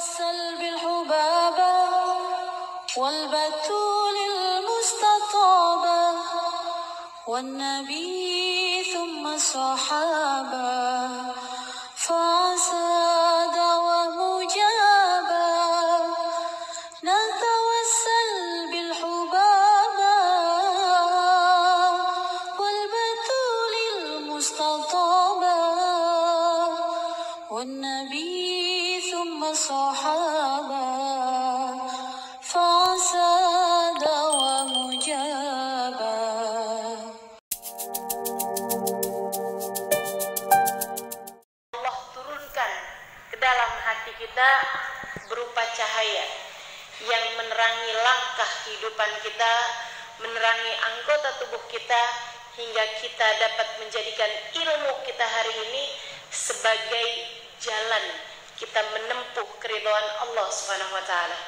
توسل بالحبابة والبتول المستطابة والنبي ثم الصحابة فعسى دوام مجابة نتوسل بالحبابة والبتول المستطابة والنبي ثم الصحابة فعسى دوام مجابة. Allah turunkan ke dalam hati kita berupa cahaya yang menerangi langkah kehidupan kita, menerangi anggota tubuh kita, hingga kita dapat menjadikan ilmu kita hari ini sebagai jalan kita menempuh keridhaan Allah Subhanahu wa taala.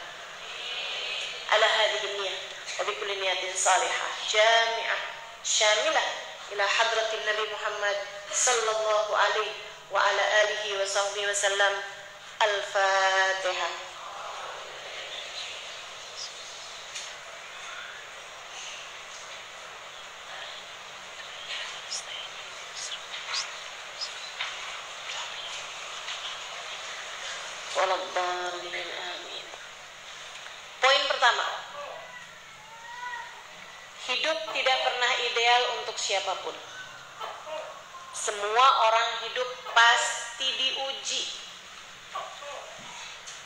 Ala hadhihi niyyah wa bi kulli niyatin salihah jami'ah syamilah ila hadratin Nabi Muhammad sallallahu alaihi wa ala alihi wa sahbihi wa sallam. Al-Fatihah. Waladdallin, amin. Poin pertama, hidup tidak pernah ideal untuk siapapun. Semua orang hidup pasti diuji.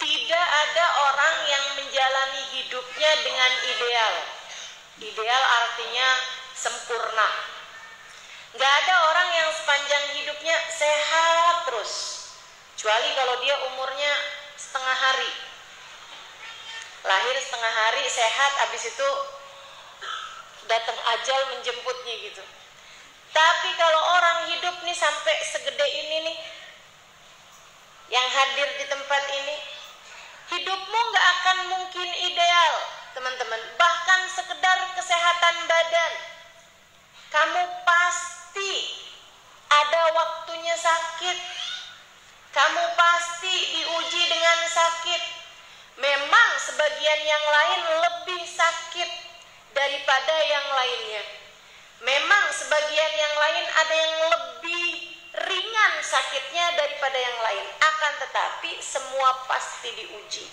Tidak ada orang yang menjalani hidupnya dengan ideal. Ideal artinya sempurna. Gak ada orang yang sepanjang hidupnya sehat terus, kecuali kalau dia umurnya setengah hari. Lahir setengah hari sehat, habis itu datang ajal menjemputnya gitu. Tapi kalau orang hidup nih sampai segede ini nih, yang hadir di tempat ini, hidupmu gak akan mungkin ideal, teman-teman. Bahkan sekedar kesehatan badan, kamu pasti ada waktunya sakit. Kamu pasti diuji dengan sakit. Memang sebagian yang lain lebih sakit daripada yang lainnya. Memang sebagian yang lain ada yang lebih ringan sakitnya daripada yang lain. Akan tetapi semua pasti diuji.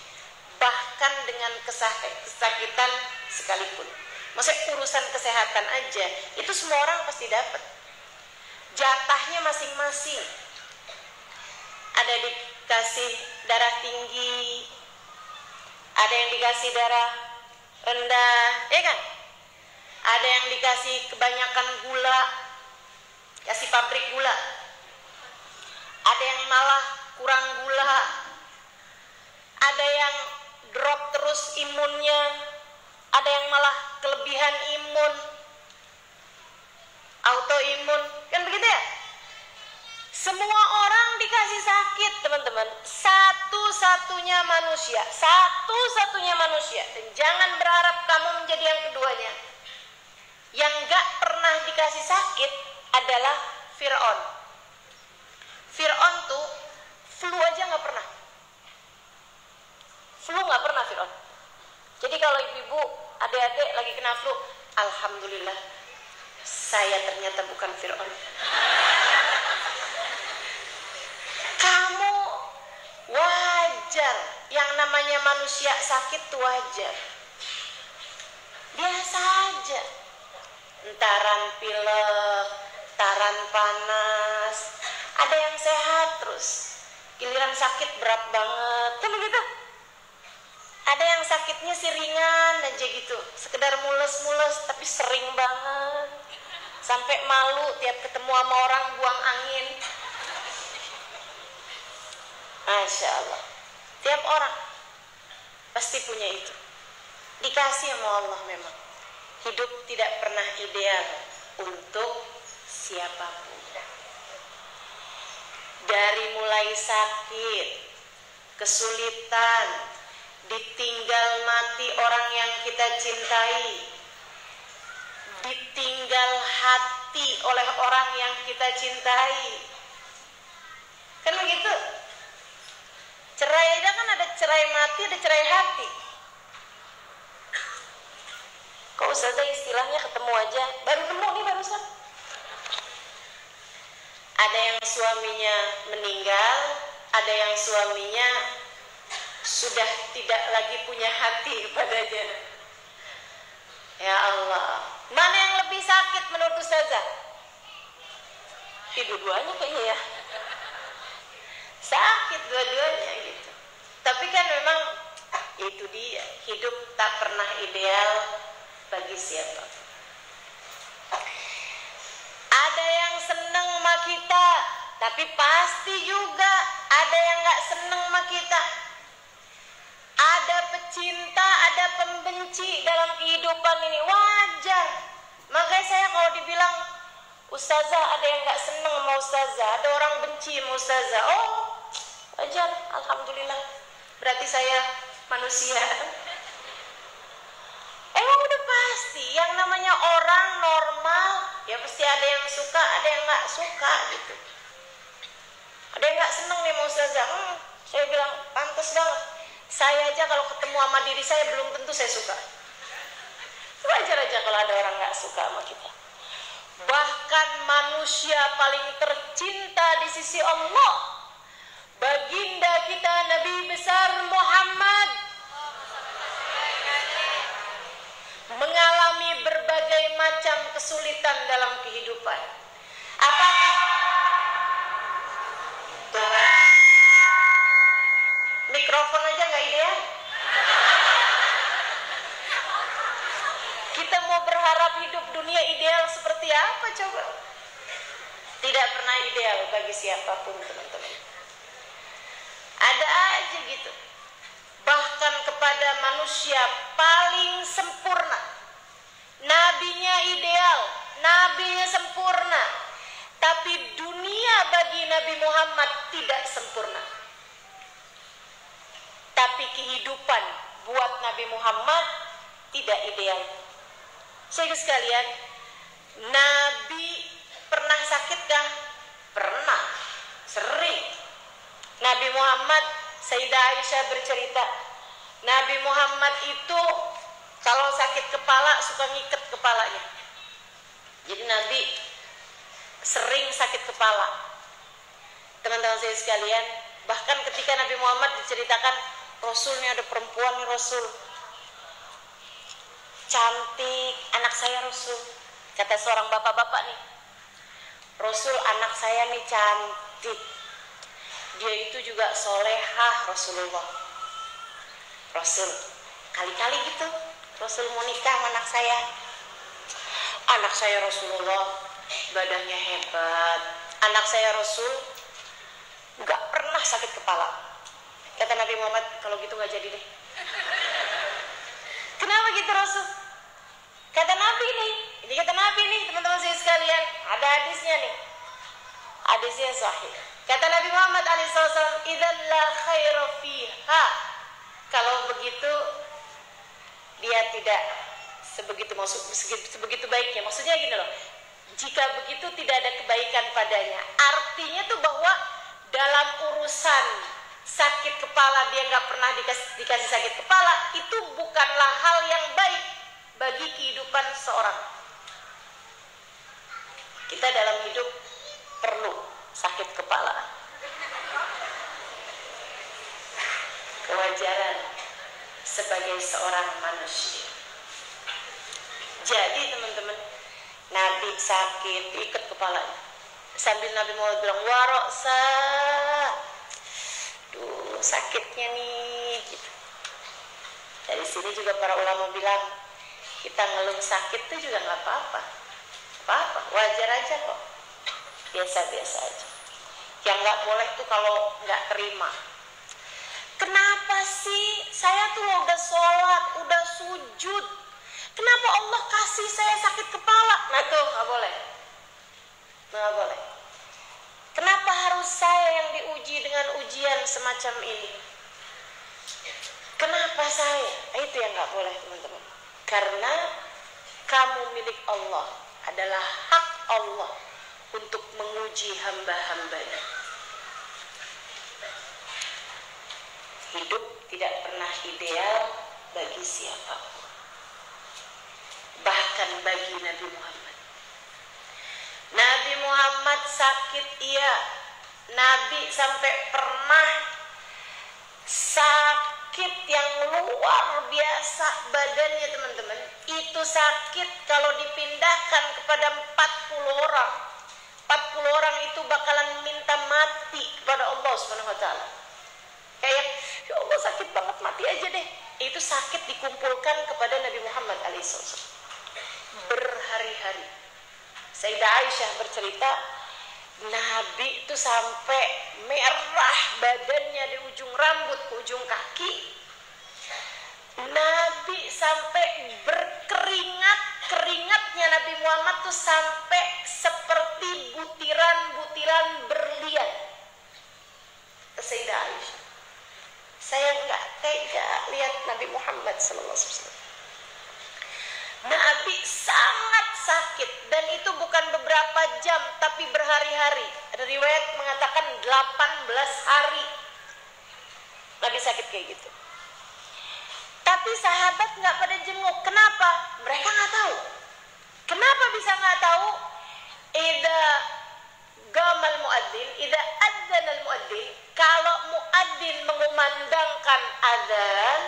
Bahkan dengan kesakitan sekalipun. Maksudnya urusan kesehatan aja, itu semua orang pasti dapat. Jatahnya masing-masing. Ada dikasih darah tinggi, ada yang dikasih darah rendah, ya kan? Ada yang dikasih kebanyakan gula, kasih pabrik gula. Ada yang malah kurang gula. Ada yang drop terus imunnya. Ada yang malah kelebihan imun, autoimun, kan begitu ya? Semua orang dikasih sakit, teman-teman. Satu-satunya manusia, dan jangan berharap kamu menjadi yang keduanya. Yang gak pernah dikasih sakit adalah Fir'aun. Fir'aun tuh flu aja gak pernah. Flu gak pernah Fir'aun. Jadi kalau ibu-ibu, adik-adik lagi kena flu, alhamdulillah, saya ternyata bukan Fir'aun. Kamu wajar, yang namanya manusia sakit tuh wajar. Biasa aja. Entaran pilek, taran panas, ada yang sehat terus. Giliran sakit berat banget, kan begitu? Ada yang sakitnya sih ringan aja gitu, sekedar mules-mules tapi sering banget. Sampai malu tiap ketemu sama orang buang angin. Masya Allah. Tiap orang pasti punya itu. Dikasih sama Allah memang. Hidup tidak pernah ideal untuk siapapun. Dari mulai sakit, kesulitan, ditinggal mati orang yang kita cintai, ditinggal hati oleh orang yang kita cintai. Kan begitu? Cerai aja kan ada cerai mati, ada cerai hati. Kok Ustazah istilahnya ketemu aja, baru nemu nih barusan. Ada yang suaminya meninggal, ada yang suaminya sudah tidak lagi punya hati kepadanya. Ya Allah, mana yang lebih sakit menurut Ustazah? Dua-duanya kayaknya ya. Sakit dua-duanya gitu. Tapi kan memang itu dia, hidup tak pernah ideal bagi siapa. Ada yang seneng sama kita, tapi pasti juga ada yang gak seneng sama kita. Ada pecinta, ada pembenci dalam kehidupan ini, wajar. Makanya saya kalau dibilang Ustazah, ada yang gak seneng sama Ustazah, ada orang benci sama Ustazah, oh wajar, alhamdulillah. Berarti saya manusia. Emang udah pasti, yang namanya orang normal, ya pasti ada yang suka, ada yang gak suka gitu. Ada yang gak seneng nih sama Ustazah, saya bilang pantas banget. Saya aja kalau ketemu sama diri saya belum tentu saya suka. Wajar aja kalau ada orang gak suka sama kita. Bahkan manusia paling tercinta di sisi Allah, baginda kita Nabi besar Muhammad, mengalami berbagai macam kesulitan dalam kehidupan. Apakah mikrofon aja nggak ideal? Kita mau berharap hidup dunia ideal seperti apa coba? Tidak pernah ideal bagi siapapun, teman-teman. Ada aja gitu. Bahkan kepada manusia paling sempurna, nabinya ideal, nabinya sempurna, tapi dunia bagi Nabi Muhammad tidak sempurna. Tapi kehidupan buat Nabi Muhammad tidak ideal. Saudara sekalian, Nabi pernah sakitkah? Pernah, sering. Nabi Muhammad, Sayyidah Aisyah bercerita, Nabi Muhammad itu kalau sakit kepala suka ngikat kepalanya. Jadi Nabi sering sakit kepala. Teman-teman saya sekalian, bahkan ketika Nabi Muhammad diceritakan, Rasulnya ada perempuan nih Rasul, cantik, anak saya Rasul. Kata seorang bapak-bapak nih, Rasul anak saya nih cantik, dia itu juga solehah Rasulullah. Rasul kali-kali gitu Rasul mau nikah sama anak saya. Anak saya Rasulullah badannya hebat, anak saya Rasul gak pernah sakit kepala. Kata Nabi Muhammad, kalau gitu gak jadi deh. Kenapa gitu Rasul? Kata Nabi nih, ini kata Nabi nih teman-teman saya sekalian, ada hadisnya nih, hadisnya sahih. Kata Nabi Muhammad SAW, idzan la khaira fiha, kalau begitu dia tidak sebegitu baiknya. Maksudnya gini loh, jika begitu tidak ada kebaikan padanya. Artinya tuh bahwa dalam urusan sakit kepala dia nggak pernah dikasih sakit kepala, itu bukanlah hal yang baik bagi kehidupan seorang. Kita dalam hidup perlu sakit kepala, kewajaran sebagai seorang manusia. Jadi teman-teman, Nabi sakit, ikat kepalanya. Sambil Nabi Muhammad bilang, waroksa, duh sakitnya nih. Gitu. Dari sini juga para ulama bilang, kita ngeluh sakit tuh juga nggak apa-apa, wajar aja kok, biasa-biasa aja. Yang nggak boleh tuh kalau nggak terima. Kenapa sih saya tuh udah sholat, udah sujud, kenapa Allah kasih saya sakit kepala? Nah tuh nggak boleh, nggak boleh. Kenapa harus saya yang diuji dengan ujian semacam ini? Kenapa saya? Itu yang nggak boleh teman-teman. Karena kamu milik Allah, adalah hak Allah untuk menguji hamba-hambanya. hidup tidak pernah ideal bagi siapapun, bahkan bagi Nabi Muhammad. Nabi Muhammad sakit, iya. Nabi sampai pernah sakit yang luar biasa badannya, teman-teman. Itu sakit kalau dipindahkan kepada 40 orang. 40 orang itu bakalan minta mati kepada Allah Subhanahu wa taala. Kayak, ya Allah sakit banget, mati aja deh. Itu sakit dikumpulkan kepada Nabi Muhammad alaihissalam berhari-hari. Sayyidah Aisyah bercerita, Nabi itu sampai merah badannya di ujung rambut ke ujung kaki. Nabi sampai berkeringat, keringatnya Nabi Muhammad tuh sampai seperti butiran-butiran berlian. Sayyidah Aisyah, saya nggak tega lihat Nabi Muhammad SAW. Nabi sangat sakit, dan itu bukan beberapa jam tapi berhari-hari. Ada riwayat mengatakan 18 hari Nabi sakit kayak gitu. Tapi sahabat nggak pada jenguk. Kenapa? Mereka nggak tahu. Kenapa bisa nggak tahu? Idza gamal muadzin, idza adzan al muadzin, kalau muadzin mengumandangkan adzan,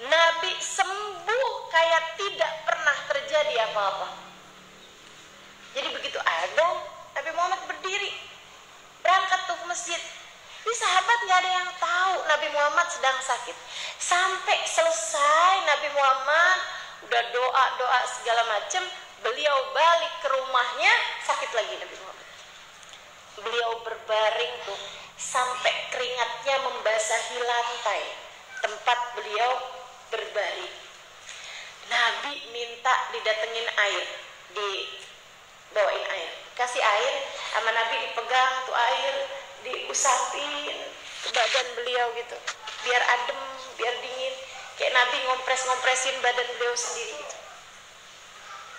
Nabi sembuh kayak tidak pernah terjadi apa-apa. Jadi begitu adzan, Nabi Muhammad berdiri, berangkat tuh ke masjid. Ini sahabat nggak ada yang tahu Nabi Muhammad sedang sakit. Sampai selesai Nabi Muhammad udah doa segala macam, beliau balik ke rumahnya, sakit lagi Nabi Muhammad. Beliau berbaring tuh sampai keringatnya membasahi lantai tempat beliau berbaring. Nabi minta didatengin air, dibawain air, kasih air, sama Nabi dipegang tuh air, diusapin ke badan beliau gitu, biar adem, biar dingin, kayak Nabi ngompres-ngompresin badan beliau sendiri gitu.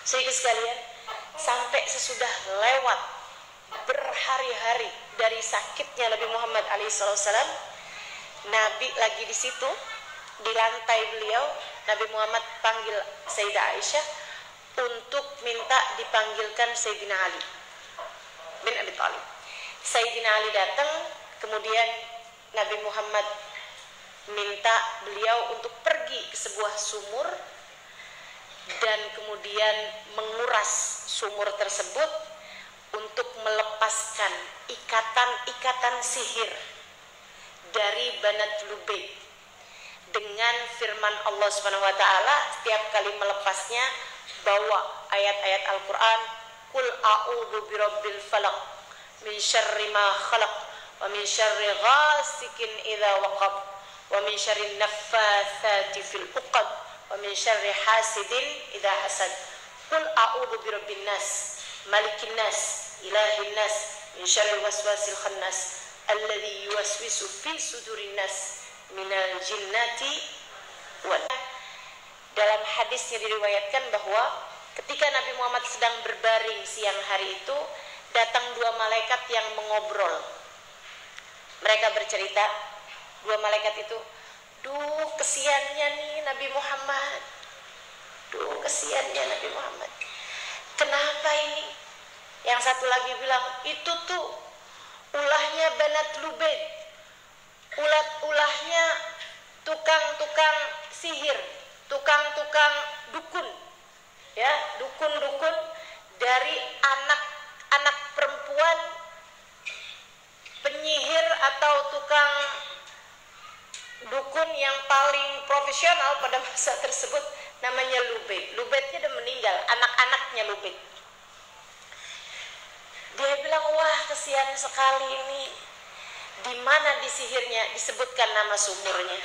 Sehingga sekalian, sampai sesudah lewat berhari-hari dari sakitnya Nabi Muhammad alaihissalam, Nabi lagi di situ, di lantai beliau, Nabi Muhammad panggil Sayyidah Aisyah untuk minta dipanggilkan Sayyidina Ali bin Abi Thalib. Sayyidina Ali datang, kemudian Nabi Muhammad minta beliau untuk pergi ke sebuah sumur dan kemudian menguras sumur tersebut untuk melepaskan ikatan-ikatan sihir dari Banat Lubayt. Dengan firman Allah Subhanahu wa taala, setiap kali melepasnya bawa ayat-ayat Al-Qur'an, Qul a'udzu birabbil falaq min syarri ma khalaq wa min syarri ghasikin idza waqab wa min syarri naffatsati fil 'uqad wa min syarri hasidin idza hasad. Qul a'udzu birabbin nas malikin nas ilahin nas min syarril waswasil khannas alladzi yuwaswisu fi sudurin nas minal jinnati wal. Dalam hadisnya diriwayatkan bahwa ketika Nabi Muhammad sedang berbaring siang hari itu, datang dua malaikat yang mengobrol. Mereka bercerita, dua malaikat itu, duh kesiannya nih Nabi Muhammad, duh kesiannya Nabi Muhammad, kenapa ini? Yang satu lagi bilang, itu tuh ulahnya Banat Lubayt, ulahnya tukang-tukang sihir, tukang-tukang dukun, ya, dukun-dukun dari anak-anak perempuan penyihir atau tukang dukun yang paling profesional pada masa tersebut, namanya Lubayt. Lubaytnya udah meninggal, anak-anaknya Lubayt. Dia bilang, wah kesian sekali ini. Di mana di sihirnya disebutkan nama sumurnya.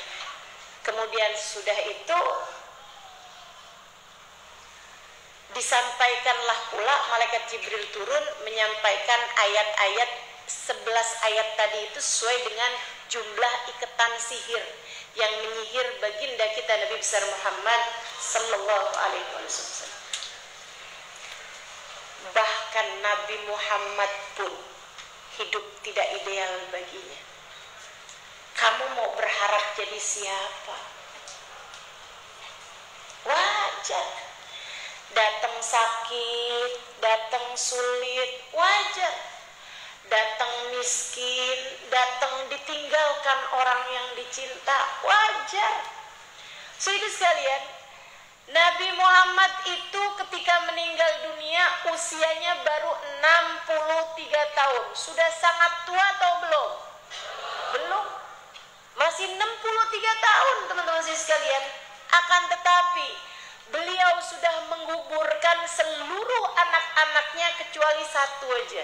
Kemudian sudah itu disampaikanlah pula malaikat Jibril turun menyampaikan ayat-ayat 11 ayat tadi itu sesuai dengan jumlah ikatan sihir yang menyihir baginda kita Nabi besar Muhammad sallallahu alaihi wasallam. Bahkan Nabi Muhammad pun hidup tidak ideal baginya. Kamu mau berharap jadi siapa? Wajar. Datang sakit, datang sulit, wajar. Datang miskin, datang ditinggalkan orang yang dicinta, wajar. Saudara sekalian, Nabi Muhammad itu ketika meninggal dunia usianya baru 63 tahun. Sudah sangat tua atau belum? Belum. Masih 63 tahun teman-teman sekalian. Akan tetapi beliau sudah menguburkan seluruh anak-anaknya kecuali satu aja,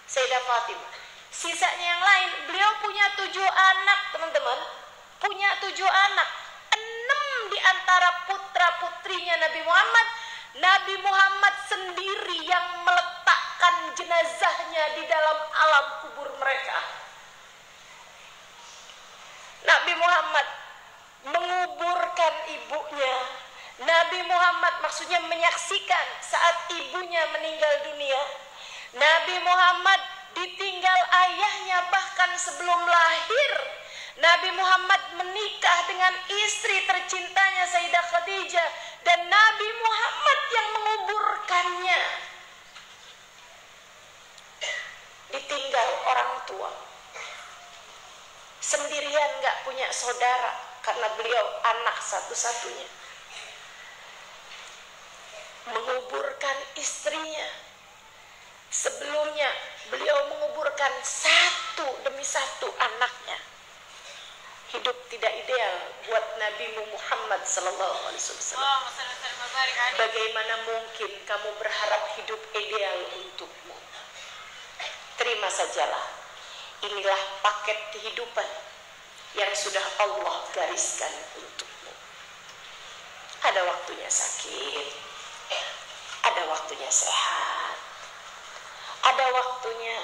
Sayyidah Fatimah. Sisanya yang lain, beliau punya 7 anak teman-teman. Punya 7 anak. 6 di antara putra-putrinya Nabi Muhammad, Nabi Muhammad sendiri yang meletakkan jenazahnya di dalam alam kubur mereka. Nabi Muhammad menguburkan ibunya. Nabi Muhammad maksudnya menyaksikan saat ibunya meninggal dunia. Nabi Muhammad ditinggal ayahnya bahkan sebelum lahir. Nabi Muhammad menikah dengan istri tercintanya Sayyidah Khadijah, dan Nabi Muhammad yang menguburkannya. Ditinggal orang tua. Sendirian, gak punya saudara karena beliau anak satu-satunya. Menguburkan istrinya. Sebelumnya beliau menguburkan satu demi satu anaknya. Hidup tidak ideal buat Nabi Muhammad sallallahu alaihi wasallam. Bagaimana mungkin kamu berharap hidup ideal untukmu? Terima sajalah. Inilah paket kehidupan yang sudah Allah gariskan untukmu. Ada waktunya sakit, ada waktunya sehat, ada waktunya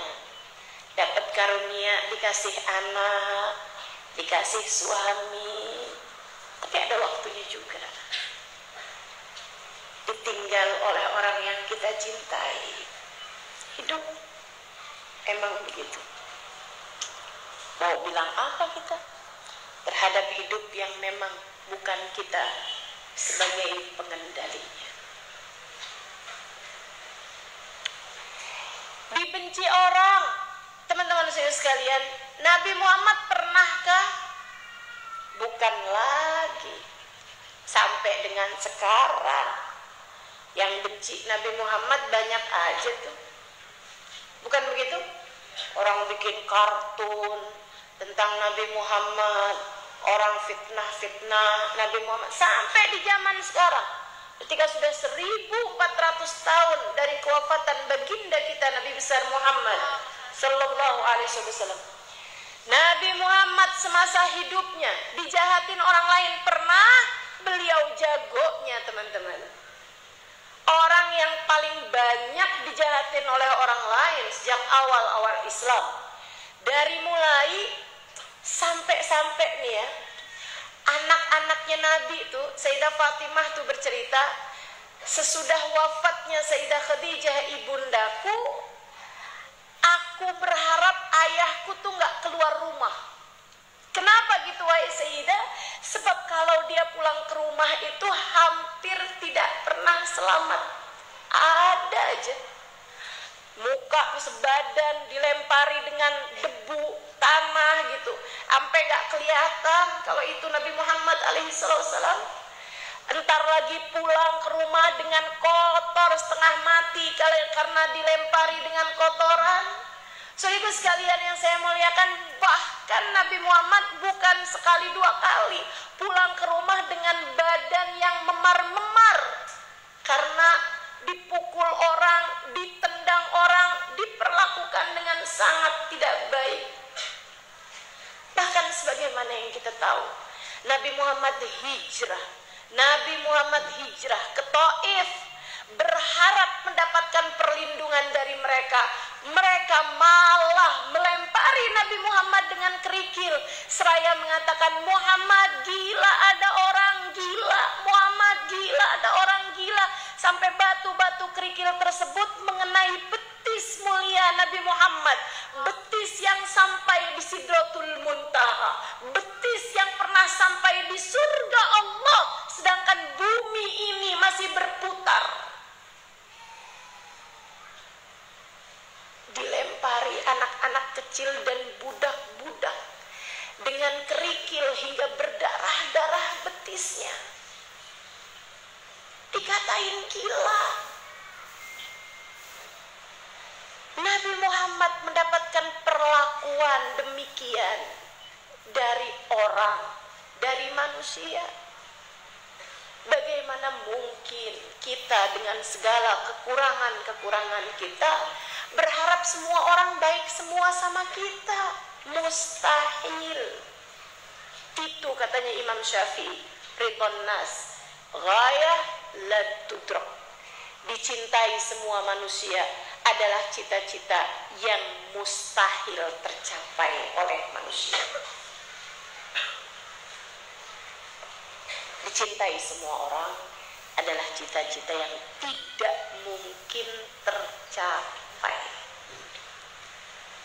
dapat karunia dikasih anak, dikasih suami, tapi ada waktunya juga ditinggal oleh orang yang kita cintai. Hidup emang begitu. Mau bilang apa kita terhadap hidup yang memang bukan kita sebagai pengendalinya? Dibenci orang, teman-teman sekalian. Nabi Muhammad pernahkah? Bukan lagi. Sampai dengan sekarang yang benci Nabi Muhammad banyak aja tuh. Bukan begitu? Orang bikin kartun tentang Nabi Muhammad, orang fitnah-fitnah Nabi Muhammad sampai di zaman sekarang. Ketika sudah 1400 tahun dari kewafatan baginda kita Nabi besar Muhammad sallallahu alaihi wasallam. Nabi Muhammad semasa hidupnya dijahatin orang lain pernah, beliau jagonya teman-teman. Orang yang paling banyak dijahatin oleh orang lain sejak awal-awal Islam. Dari mulai sampai nih ya, anak-anaknya Nabi itu, Sayyidah Fatimah tuh bercerita, sesudah wafatnya Sayyidah Khadijah ibundaku, aku berharap ayahku tuh gak keluar rumah. Kenapa gitu wahai Sayyidah? Sebab kalau dia pulang ke rumah itu hampir tidak pernah selamat. Ada aja muka sebadan dilempari dengan debu tanah gitu, sampai gak kelihatan kalau itu Nabi Muhammad alaihi salam. Entar lagi pulang ke rumah dengan kotor setengah mati karena dilempari dengan kotoran. Saudara sekalian yang saya muliakan, bahkan Nabi Muhammad bukan sekali 2 kali pulang ke rumah dengan badan yang memar-memar karena dipukul orang, ditendang orang, diperlakukan dengan sangat tidak baik. Bahkan sebagaimana yang kita tahu, Nabi Muhammad hijrah ke Taif, berharap mendapatkan perlindungan dari mereka. Mereka malah melempari Nabi Muhammad dengan kerikil, seraya mengatakan, Muhammad gila, ada orang gila, Muhammad gila, ada orang gila. Sampai batu-batu kerikil tersebut mengenai betis mulia Nabi Muhammad, betis yang sampai di Sidratul Muntaha. berputar, dilempari anak-anak kecil dan budak-budak dengan kerikil hingga berdarah-darah betisnya, dikatain gila. Nabi Muhammad mendapatkan perlakuan demikian dari orang, dari manusia. Bagaimana mungkin kita dengan segala kekurangan-kekurangan kita berharap semua orang baik semua sama kita? Mustahil. Itu katanya Imam Syafi'i, ridwan nas ghayah la tudrak. Dicintai semua manusia adalah cita-cita yang mustahil tercapai oleh manusia. Dicintai semua orang adalah cita-cita yang tidak mungkin tercapai.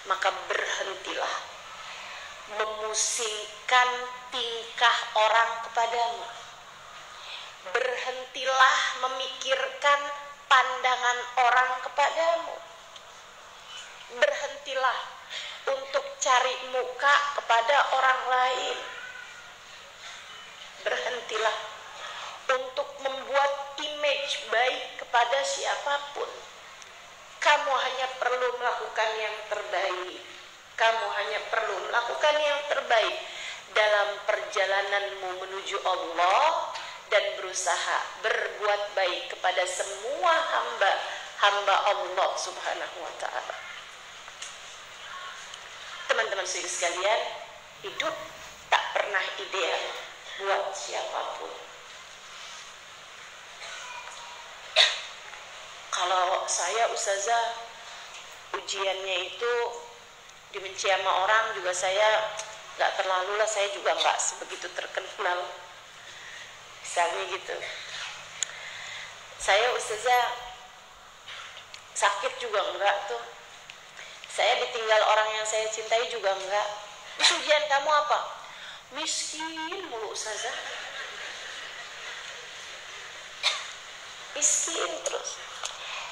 Maka berhentilah memusingkan tingkah orang kepadamu. Berhentilah memikirkan pandangan orang kepadamu. Berhentilah untuk cari muka kepada orang lain. Berhentilah untuk membuat image baik kepada siapapun. Kamu hanya perlu melakukan yang terbaik. Kamu hanya perlu melakukan yang terbaik dalam perjalananmu menuju Allah dan berusaha berbuat baik kepada semua hamba Allah Subhanahu wa ta'ala. Teman-teman sekalian, hidup tak pernah ideal buat siapapun. Kalau saya ustazah, ujiannya itu dibenci sama orang juga saya gak terlalu lah, saya juga gak sebegitu terkenal. Misalnya gitu. Saya ustazah sakit juga enggak tuh. Saya ditinggal orang yang saya cintai juga enggak. Terus ujian kamu apa? Miskin mulu ustazah. Miskin terus.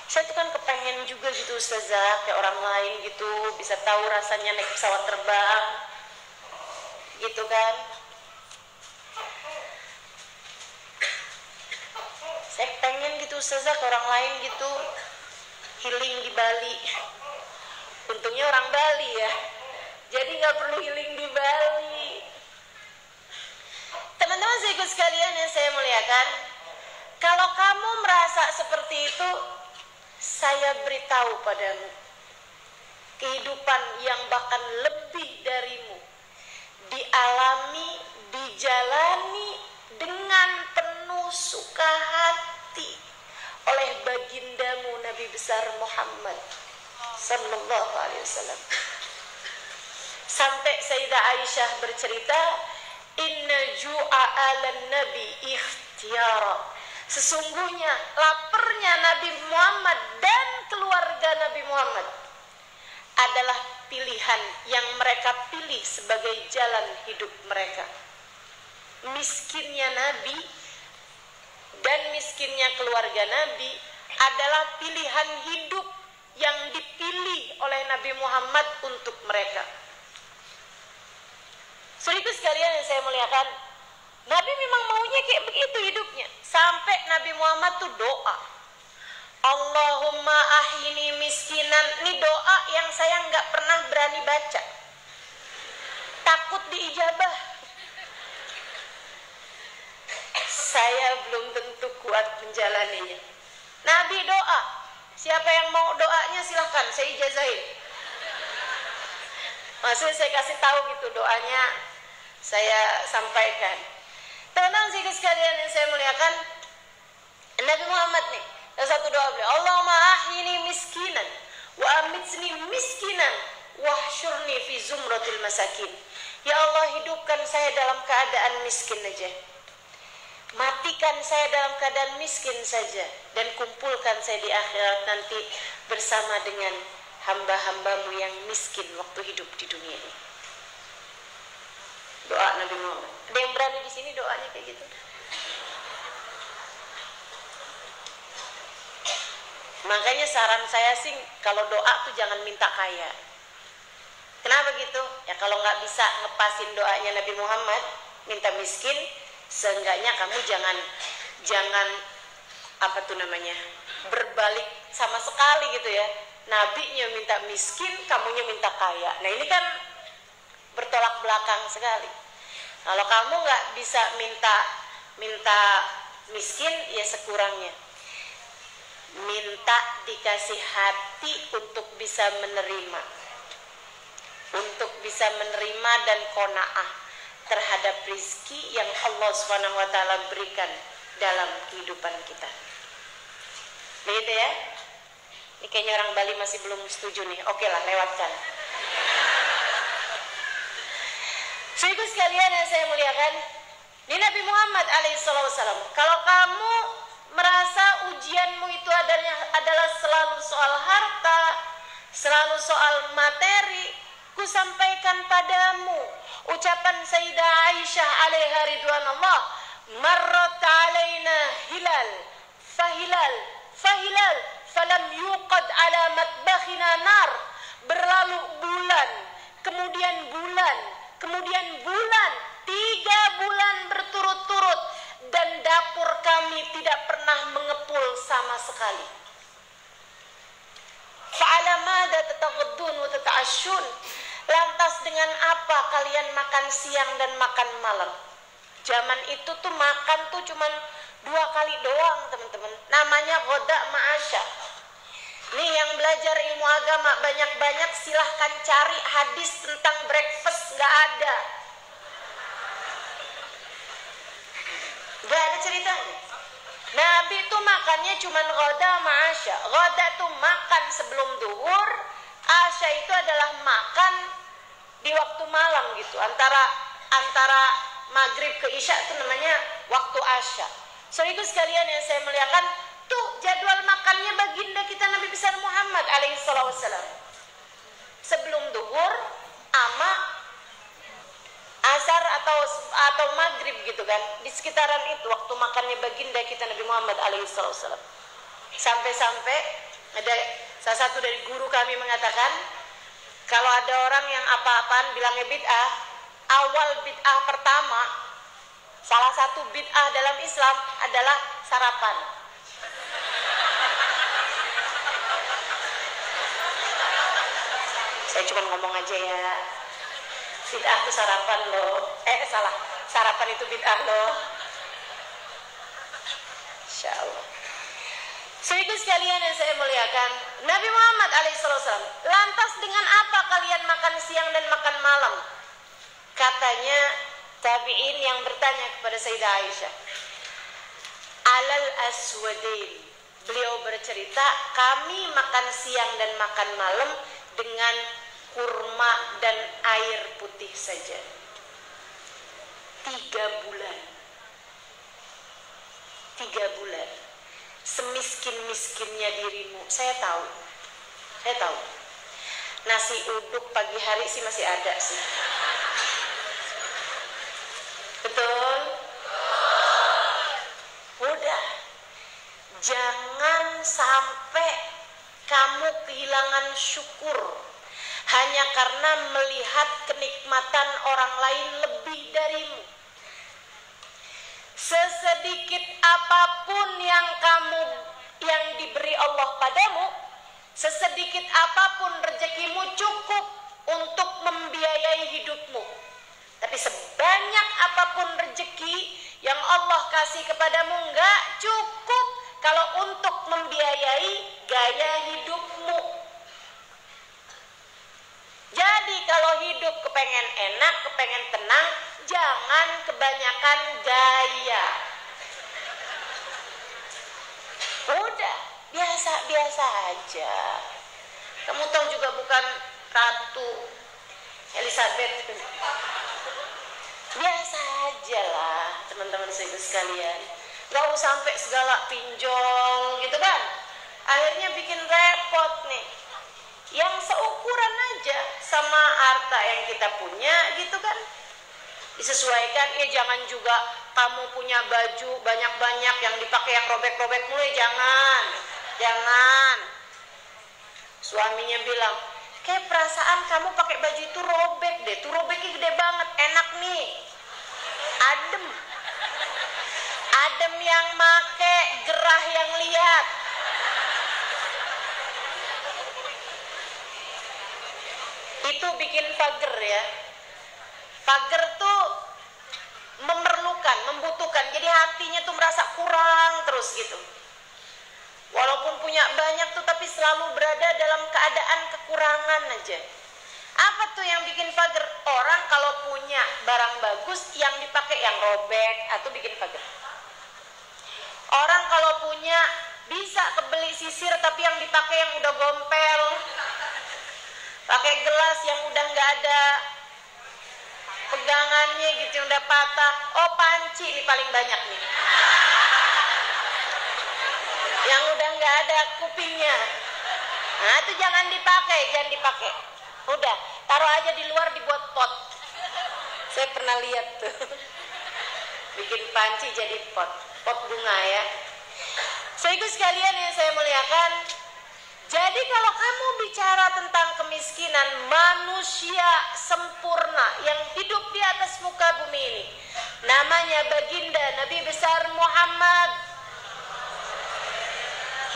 Saya tuh kan kepengen juga gitu ustazah, kayak orang lain gitu, bisa tahu rasanya naik pesawat terbang gitu kan. Saya pengen gitu ustazah ke orang lain gitu, healing di Bali. Untungnya orang Bali ya, jadi gak perlu healing di Bali. Teman-teman sekalian sekalian yang saya muliakan, kalau kamu merasa seperti itu, saya beritahu padamu, kehidupan yang bahkan lebih darimu dialami, dijalani dengan penuh suka hati oleh bagindamu Nabi besar Muhammad sallallahu alaihi wasallam. Sampai Sayyidah Aisyah bercerita, inna ju'a alan nabi ikhtiyara. Sesungguhnya laparnya Nabi Muhammad dan keluarga Nabi Muhammad adalah pilihan yang mereka pilih sebagai jalan hidup mereka. Miskinnya Nabi dan miskinnya keluarga Nabi adalah pilihan hidup yang dipilih oleh Nabi Muhammad untuk mereka. Saudaraku sekalian yang saya muliakan, Nabi memang maunya kayak begitu hidupnya. Sampai Nabi Muhammad tuh doa, Allahumma ahyini miskinan. Ini doa yang saya nggak pernah berani baca, takut diijabah. Saya belum tentu kuat menjalaninya. Nabi doa, siapa yang mau doanya silahkan, saya ijazahin. Maksudnya saya kasih tahu gitu doanya, saya sampaikan. Teman-teman sekalian yang saya muliakan, Nabi Muhammad nih, ada satu doa beliau, Allahumma ahyini miskinan wa amitni miskinan wahsyurni fi zumratil masakin. Ya Allah, hidupkan saya dalam keadaan miskin aja, matikan saya dalam keadaan miskin saja, dan kumpulkan saya di akhirat nanti bersama dengan hamba-hambamu yang miskin waktu hidup di dunia ini. Doa Nabi Muhammad. Ada yang berani di sini doanya kayak gitu? Makanya saran saya sih kalau doa tuh jangan minta kaya. Kenapa gitu? Ya kalau nggak bisa ngepasin doanya Nabi Muhammad, minta miskin, seenggaknya kamu jangan apa tuh namanya, berbalik sama sekali gitu ya. Nabinya minta miskin, kamunya minta kaya. Nah ini kan bertolak belakang sekali. Kalau kamu nggak bisa minta miskin, ya sekurangnya minta dikasih hati untuk bisa menerima, dan qanaah terhadap rizki yang Allah SWT berikan dalam kehidupan kita. Begitu ya? Ini kayaknya orang Bali masih belum setuju nih. Oke lah, lewatkan. Saudaraku sekalian yang saya muliakan, ini Nabi Muhammad alaihissalam, kalau kamu merasa ujianmu itu adalah selalu soal harta, selalu soal materi, ku sampaikan padamu ucapan Sayyidah Aisyah alaiha ridwanullah, marrat alaina hilal fahilal falam yuqad ala matbakhina nar. Berlalu bulan, kemudian bulan, 3 bulan berturut-turut, dan dapur kami tidak pernah mengepul sama sekali. Fa'ala madza tataghaddun wa tata'ashun. Lantas dengan apa kalian makan siang dan makan malam? Zaman itu tuh makan tuh cuman 2 kali doang, teman-teman. Namanya ghoda ma'asya. Nih yang belajar ilmu agama banyak-banyak, silahkan cari hadis tentang breakfast, nggak ada. Nggak ada ceritanya. Nabi itu makannya cuma ghoda ma'asya. Ghoda tuh makan sebelum duhur, asya itu adalah makan di waktu malam gitu. Antara maghrib ke isya itu namanya waktu asya. Saudaraku sekalian yang saya muliakan, tuh jadwal makannya baginda kita Nabi besar Muhammad alaihissalam. Sebelum duhur ama asar atau maghrib gitu kan, di sekitaran itu waktu makannya baginda kita Nabi Muhammad alaihissalam. Sampai-sampai ada salah satu dari guru kami mengatakan, kalau ada orang yang apa-apaan bilangnya bid'ah, awal bid'ah pertama, salah satu bid'ah dalam Islam adalah sarapan. Saya cuma ngomong aja ya, bid'ah itu sarapan loh. Salah, sarapan itu bid'ah loh. Insya Allah. Saudaraku sekalian yang saya muliakan, Nabi Muhammad alaihissalam, lantas dengan apa kalian makan siang dan makan malam? Katanya tabi'in yang bertanya kepada Sayyidah Aisyah, alal aswadain. Beliau bercerita, kami makan siang dan makan malam dengan kurma dan air putih saja. 3 bulan. 3 bulan. Semiskin-miskinnya dirimu. Saya tahu. Nasi uduk pagi hari sih masih ada sih. Betul? Udah. Jangan sampai kamu kehilangan syukur hanya karena melihat kenikmatan orang lain lebih darimu. Sesedikit apapun yang diberi Allah padamu, sesedikit apapun rezekimu cukup untuk membiayai hidupmu. Tapi sebanyak apapun rezeki yang Allah kasih kepadamu nggak cukup kalau untuk membiayai gaya hidupmu. Jadi kalau hidup kepengen enak, kepengen tenang, jangan kebanyakan gaya. Udah, biasa-biasa aja. Kamu tahu juga bukan Ratu Elizabeth. Biasa aja lah, teman-teman sekalian. Gak usah sampai segala pinjol gitu kan. Akhirnya bikin repot nih. Yang seukuran aja sama harta yang kita punya gitu kan. Disesuaikan, jangan juga kamu punya baju banyak-banyak yang dipakai yang robek-robek mulai, jangan. Jangan. Suaminya bilang, kayak perasaan kamu pakai baju itu robek deh. Tuh robeknya gede banget, enak nih. Adem. Adem yang make, gerah yang lihat. Itu bikin pager ya. Pager tuh memerlukan, membutuhkan. Jadi hatinya tuh merasa kurang terus gitu. Walaupun punya banyak tuh tapi selalu berada dalam keadaan kekurangan aja. Apa tuh yang bikin pager? Orang kalau punya barang bagus yang dipakai yang robek atau bikin pager. Orang kalau punya bisa kebeli sisir tapi yang dipakai yang udah gompel. Pakai gelas yang udah nggak ada pegangannya gitu, udah patah. Oh, panci ini paling banyak nih. Yang udah nggak ada kupingnya. Nah, itu jangan dipakai. Udah, taruh aja di luar dibuat pot. Saya pernah lihat tuh. Bikin panci jadi pot bunga ya. Saudaraku sekalian yang saya muliakan, jadi kalau kamu bicara tentang kemiskinan, manusia sempurna yang hidup di atas muka bumi ini, namanya baginda Nabi besar Muhammad,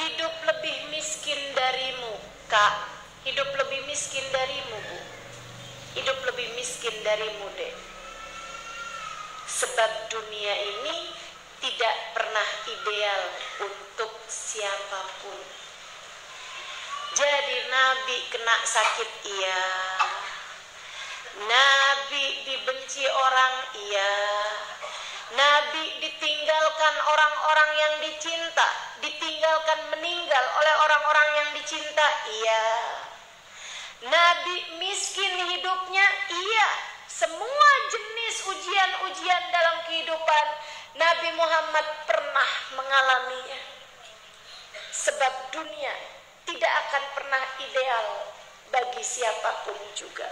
hidup lebih miskin darimu, Kak. Hidup lebih miskin darimu, Bu. Hidup lebih miskin darimu, Dek. Sebab dunia ini tidak pernah ideal untuk siapapun. Jadi Nabi kena sakit, iya. Nabi dibenci orang, iya. Nabi ditinggalkan orang-orang yang dicinta, ditinggalkan meninggal oleh orang-orang yang dicinta, iya. Nabi miskin hidupnya, iya. Semua jenis ujian-ujian dalam kehidupan Nabi Muhammad pernah mengalaminya. Sebab dunia tidak akan pernah ideal bagi siapapun juga.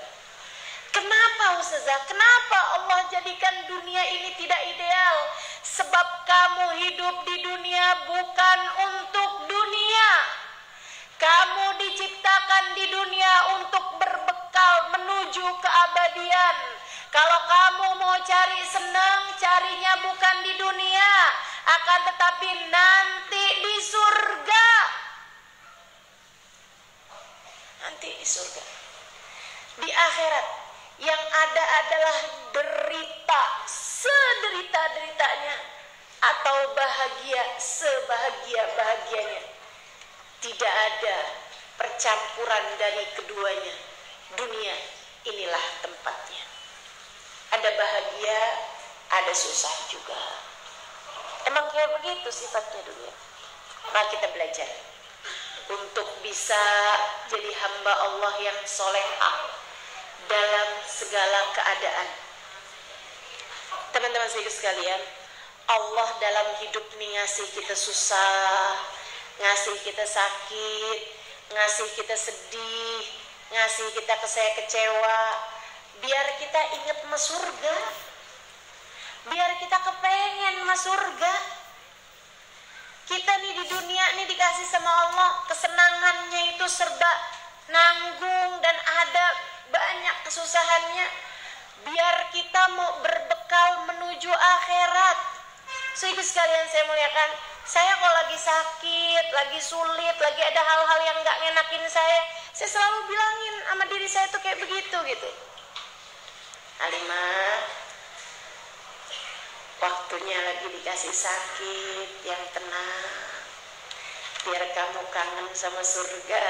Kenapa Ustazah? Kenapa Allah jadikan dunia ini tidak ideal? Sebab kamu hidup di dunia bukan untuk dunia. Kamu diciptakan di dunia untuk berbekal menuju keabadian. Kalau kamu mau cari senang, carinya bukan di dunia, akan tetapi nanti di surga. Nanti di surga. Di akhirat yang ada adalah derita sederita-deritanya atau bahagia sebahagia-bahagianya. Tidak ada percampuran dari keduanya. Dunia inilah tempatnya. Ada bahagia, ada susah juga. Emang kayak begitu sifatnya dunia. Maka kita belajar untuk bisa jadi hamba Allah yang solehah dalam segala keadaan. Teman-teman sekalian, Allah dalam hidup nih ngasih kita susah, ngasih kita sakit, ngasih kita sedih, ngasih kita kecewa, biar kita ingat sama surga, biar kita kepengen sama surga. Kita nih di dunia nih dikasih sama Allah, kesenangannya itu serba nanggung dan ada banyak kesusahannya, biar kita mau berbekal menuju akhirat. Saudara sekalian saya muliakan, saya kalau lagi sakit, lagi sulit, lagi ada hal-hal yang gak ngenakin saya selalu bilangin sama diri saya tuh kayak begitu gitu. Halimah, waktunya lagi dikasih sakit yang tenang, biar kamu kangen sama surga,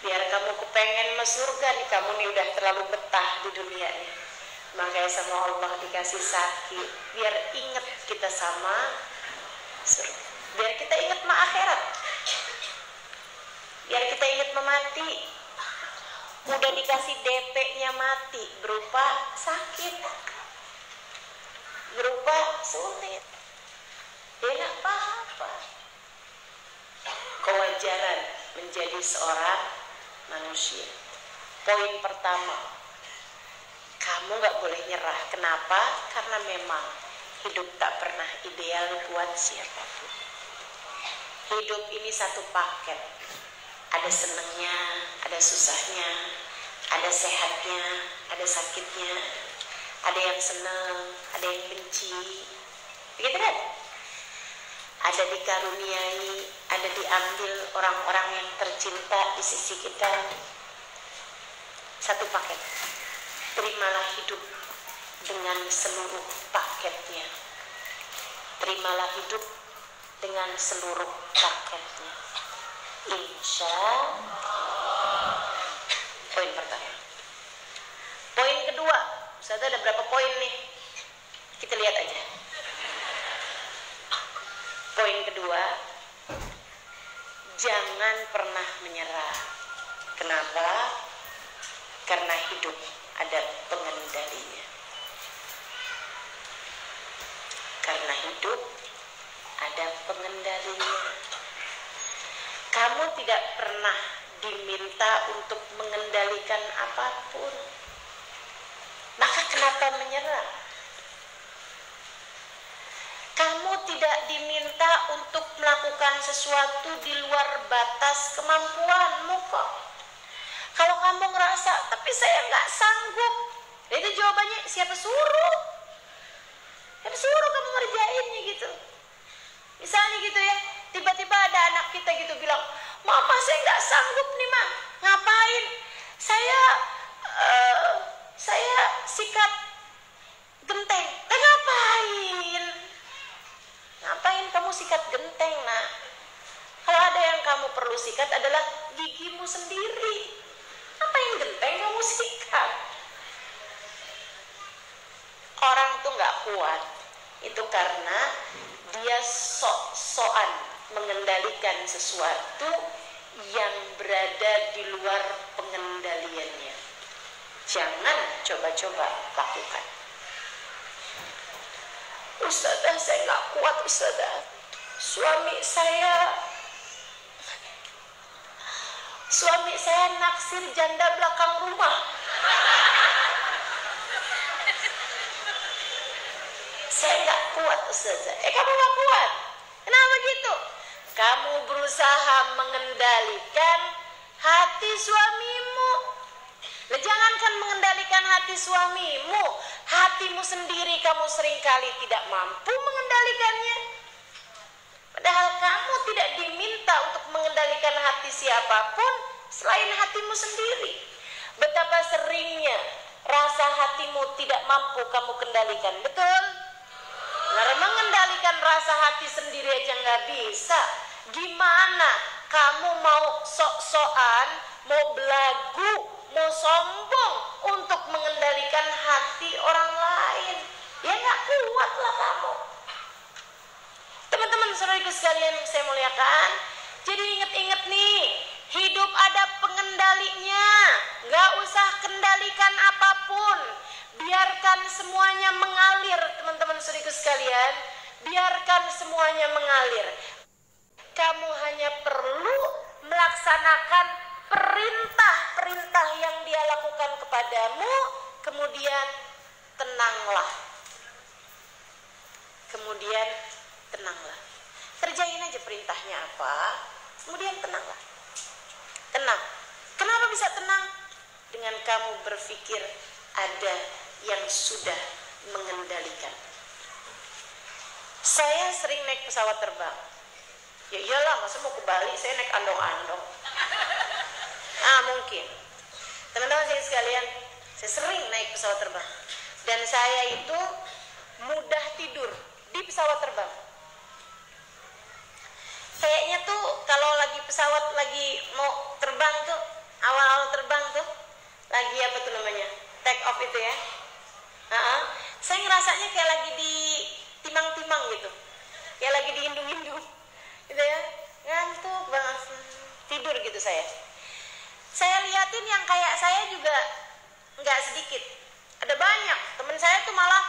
biar kamu kepengen sama surga nih, kamu nih udah terlalu betah di dunia nih. Makanya sama Allah dikasih sakit, biar inget kita sama surga, biar kita inget sama akhirat, biar kita inget mati. Udah dikasih DP-nya mati berupa sakit, berupa sulit, ya gak apa-apa. Kewajaran menjadi seorang manusia. Poin pertama, kamu gak boleh nyerah. Kenapa? Karena memang hidup tak pernah ideal buat siapapun. Hidup ini satu paket. Ada senengnya, ada susahnya, ada sehatnya, ada sakitnya, ada yang seneng, ada yang benci. Begitu kan? Ada dikaruniai, ada diambil orang-orang yang tercinta di sisi kita. Satu paket. Terimalah hidup dengan seluruh paketnya. Terimalah hidup dengan seluruh paketnya. Insya Allah. Poin pertama. Poin kedua, Ustaz ada berapa poin nih? Kita lihat aja. Poin kedua, jangan pernah menyerah. Kenapa? Karena hidup ada pengendalinya. Karena hidup ada pengendalinya. Kamu tidak pernah diminta untuk mengendalikan apapun. Maka kenapa menyerah? Kamu tidak diminta untuk melakukan sesuatu di luar batas kemampuanmu kok. Kalau kamu ngerasa, tapi saya nggak sanggup, itu jawabannya siapa suruh? Siapa suruh kamu ngerjainnya gitu? Misalnya gitu ya, tiba-tiba ada anak kita gitu bilang, mama saya nggak sanggup nih ma, ngapain? Saya sikat genteng. Ngapain? Ngapain kamu sikat genteng nak? Kalau ada yang kamu perlu sikat adalah gigimu sendiri. Ngapain genteng kamu sikat? Orang tuh nggak kuat itu karena dia sok-sokan mengendalikan sesuatu yang berada di luar pengendaliannya. Jangan coba-coba lakukan. Ustazah saya nggak kuat Ustazah. Suami saya naksir janda belakang rumah. Saya nggak kuat Ustazah. Kamu nggak kuat? Kenapa gitu? Kamu berusaha mengendalikan hati suamimu. Jangankan mengendalikan hati suamimu, hatimu sendiri kamu seringkali tidak mampu mengendalikannya. Padahal kamu tidak diminta untuk mengendalikan hati siapapun selain hatimu sendiri. Betapa seringnya rasa hatimu tidak mampu kamu kendalikan, betul? Karena mengendalikan rasa hati sendiri aja nggak bisa. Gimana kamu mau sok-sokan, mau belagu, mau sombong untuk mengendalikan hati orang lain? Ya nggak kuat lah kamu. Teman-teman saudaraku sekalian yang saya muliakan, jadi ingat-ingat nih, hidup ada pengendalinya. Nggak usah kendalikan apapun. Biarkan semuanya mengalir, teman-teman saudaraku sekalian. Biarkan semuanya mengalir. Kamu hanya perlu melaksanakan perintah-perintah yang dia lakukan kepadamu, kemudian tenanglah. Kemudian tenanglah. Kerjain aja perintahnya apa, kemudian tenanglah. Tenang. Kenapa bisa tenang? Dengan kamu berpikir ada yang sudah mengendalikan. Saya sering naik pesawat terbang. Ya iyalah, masa mau ke Bali saya naik andong-andong. Mungkin. Teman-teman saya sekalian, saya sering naik pesawat terbang. Dan saya itu mudah tidur di pesawat terbang. Kayaknya tuh kalau lagi pesawat lagi mau terbang tuh, awal-awal terbang tuh, lagi apa tuh namanya, take off itu ya. Saya ngerasanya kayak lagi di timang-timang gitu, kayak lagi diindung-indung gitu ya, ngantuk banget, tidur gitu saya. Saya liatin yang kayak saya juga nggak sedikit, ada banyak teman saya tuh malah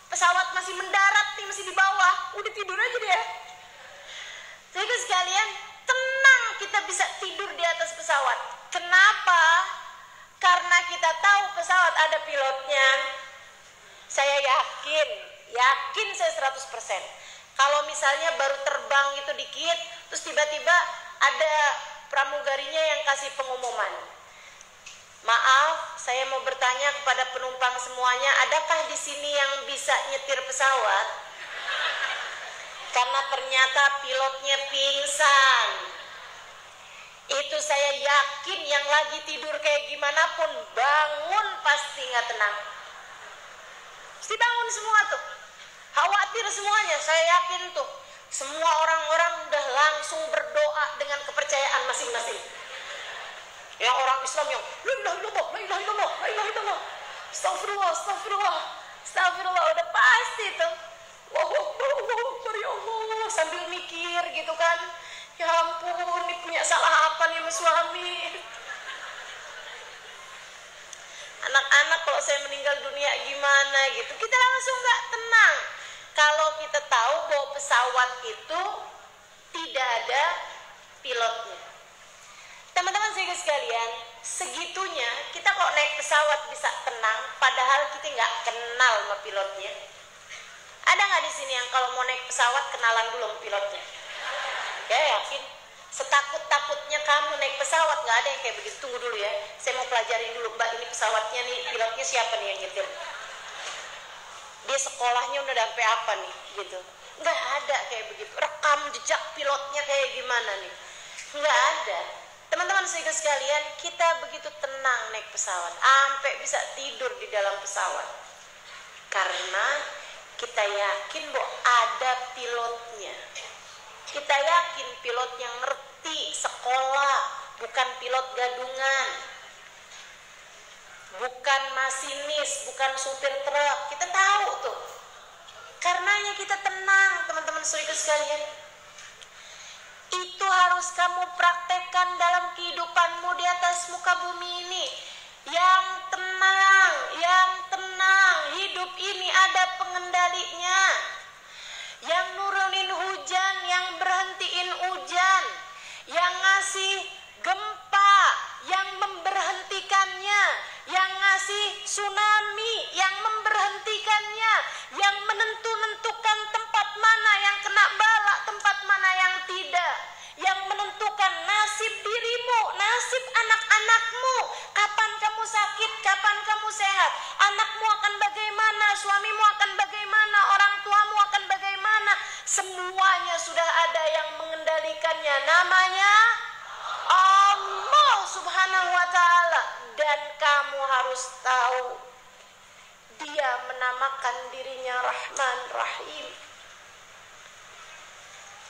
pesawat masih mendarat nih, masih di bawah, udah tidur aja dia. Jadi sekalian, tenang kita bisa tidur di atas pesawat. Kenapa? Karena kita tahu pesawat ada pilotnya. Saya yakin saya 100%. Kalau misalnya baru terbang itu dikit, terus tiba-tiba ada pramugarinya yang kasih pengumuman. Maaf, saya mau bertanya kepada penumpang semuanya, adakah di sini yang bisa nyetir pesawat? Karena ternyata pilotnya pingsan. Itu saya yakin yang lagi tidur kayak gimana pun bangun pasti nggak tenang. Pasti bangun semua tuh. Khawatir semuanya, saya yakin tuh. Semua orang-orang udah langsung berdoa dengan kepercayaan masing-masing. Yang orang Islam yang la ilaha illallah, la ilaha illallah, la ilaha illallah. Astagfirullah, astagfirullah. Astagfirullah udah pasti tuh. Allahu Akbar, Allahu Akbar ya Allah. Sambil mikir gitu kan. Ya ampun, ini punya salah apa nih sama suami? Anak-anak kalau saya meninggal dunia gimana gitu. Kita langsung nggak tenang. Kalau kita tahu bahwa pesawat itu tidak ada pilotnya. Teman-teman sekalian, segitunya kita kok naik pesawat bisa tenang, padahal kita nggak kenal sama pilotnya. Ada nggak di sini yang kalau mau naik pesawat kenalan dulu sama pilotnya? Ya yakin. Setakut-takutnya kamu naik pesawat nggak ada yang kayak begitu. Tunggu dulu ya, saya mau pelajarin dulu Mbak, ini pesawatnya nih, pilotnya siapa nih yang nyetir? Dia sekolahnya udah sampai apa nih gitu. Nggak ada kayak begitu. Rekam jejak pilotnya kayak gimana nih? Nggak ada. Teman-teman sekalian, kita begitu tenang naik pesawat, sampai bisa tidur di dalam pesawat. Karena kita yakin bahwa ada pilotnya. Kita yakin pilot yang ngerti sekolah, bukan pilot gadungan. Bukan masinis, bukan supir truk. Kita tahu tuh. Karenanya kita tenang, teman-teman saudara sekalian. Itu harus kamu praktekkan dalam kehidupanmu di atas muka bumi ini. Yang tenang. Hidup ini ada pengendalinya. Yang nurunin hujan, yang berhentiin hujan. Yang ngasih gempa, yang memberhentikannya. Yang ngasih tsunami, yang memberhentikannya. Yang menentukan tempat mana yang kena bala, tempat mana yang tidak. Yang menentukan nasib dirimu, nasib anak-anakmu. Kapan kamu sakit, kapan kamu sehat. Anakmu akan bagaimana, suamimu akan bagaimana, orang tuamu akan bagaimana. Semuanya sudah ada yang mengendalikannya. Namanya Allah Subhanahu wa ta'ala. Dan kamu harus tahu, Dia menamakan dirinya Rahman Rahim.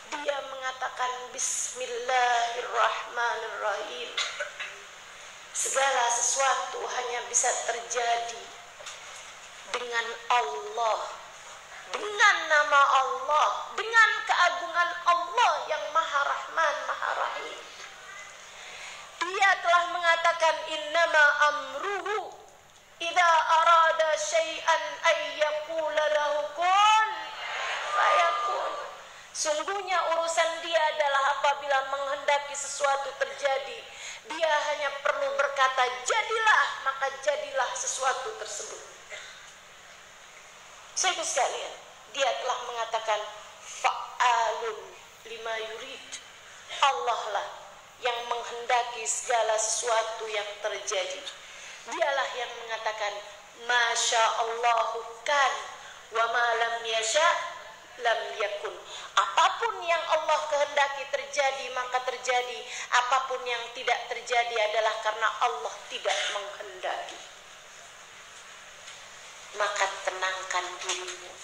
Dia mengatakan Bismillahirrahmanirrahim. Segala sesuatu hanya bisa terjadi dengan Allah, dengan nama Allah, dengan keagungan Allah yang Maha Rahman, Maha Rahim. Dia telah mengatakan innama amruhu idza arada syai'an ayyaqula lahu kun fayakun. Sungguhnya urusan Dia adalah apabila menghendaki sesuatu terjadi, Dia hanya perlu berkata jadilah, maka jadilah sesuatu tersebut. Saudara sekalian, Dia telah mengatakan fa'alun lima yurid. Allah lah yang menghendaki segala sesuatu yang terjadi. Dialah yang mengatakan Masya Allahu kan wa ma lam yasha lam yakun. Apapun yang Allah kehendaki terjadi maka terjadi. Apapun yang tidak terjadi adalah karena Allah tidak menghendaki. Maka tenangkan dirimu.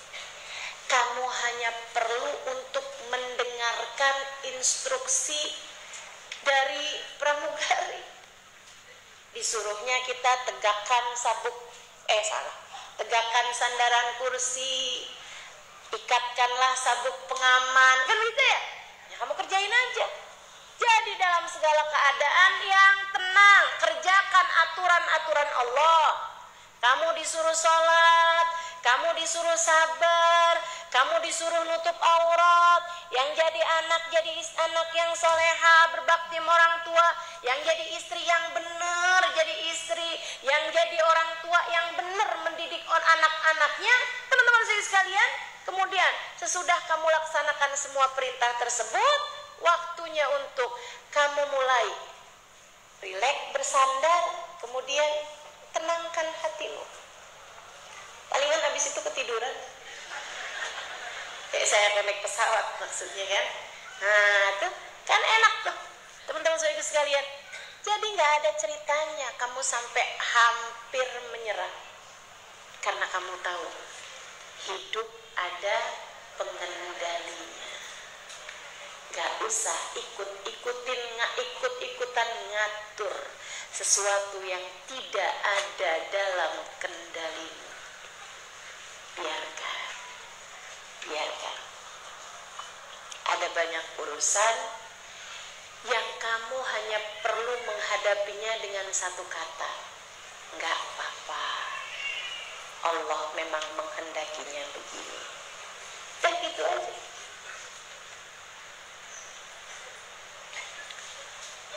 Kamu hanya perlu untuk mendengarkan instruksi dari pramugari. Disuruhnya kita tegakkan tegakkan sandaran kursi, ikatkanlah sabuk pengaman, kan gitu ya? Ya kamu kerjain aja. Jadi dalam segala keadaan yang tenang, kerjakan aturan-aturan Allah. Kamu disuruh sholat, kamu disuruh sabar, kamu disuruh nutup aurat. Yang jadi anak anak yang soleha, berbakti sama orang tua. Yang jadi istri yang benar, jadi istri. Yang jadi orang tua yang benar mendidik anak-anaknya. Teman-teman sekalian, kemudian Sesudah kamu laksanakan semua perintah tersebut, waktunya untuk kamu mulai rileks, bersandar, kemudian tenangkan hatimu. Palingan habis itu ketiduran. Kayak saya naik pesawat maksudnya kan. Nah itu kan enak tuh teman-teman saudara sekalian. Jadi nggak ada ceritanya kamu sampai hampir menyerah. Karena kamu tahu hidup ada pengendalinya. Gak usah ikut-ikutan ngatur sesuatu yang tidak ada dalam kendalimu. Biarkan. Ada banyak urusan yang kamu hanya perlu menghadapinya dengan satu kata. Gak apa-apa. Allah memang menghendakinya begini. Dan gitu aja.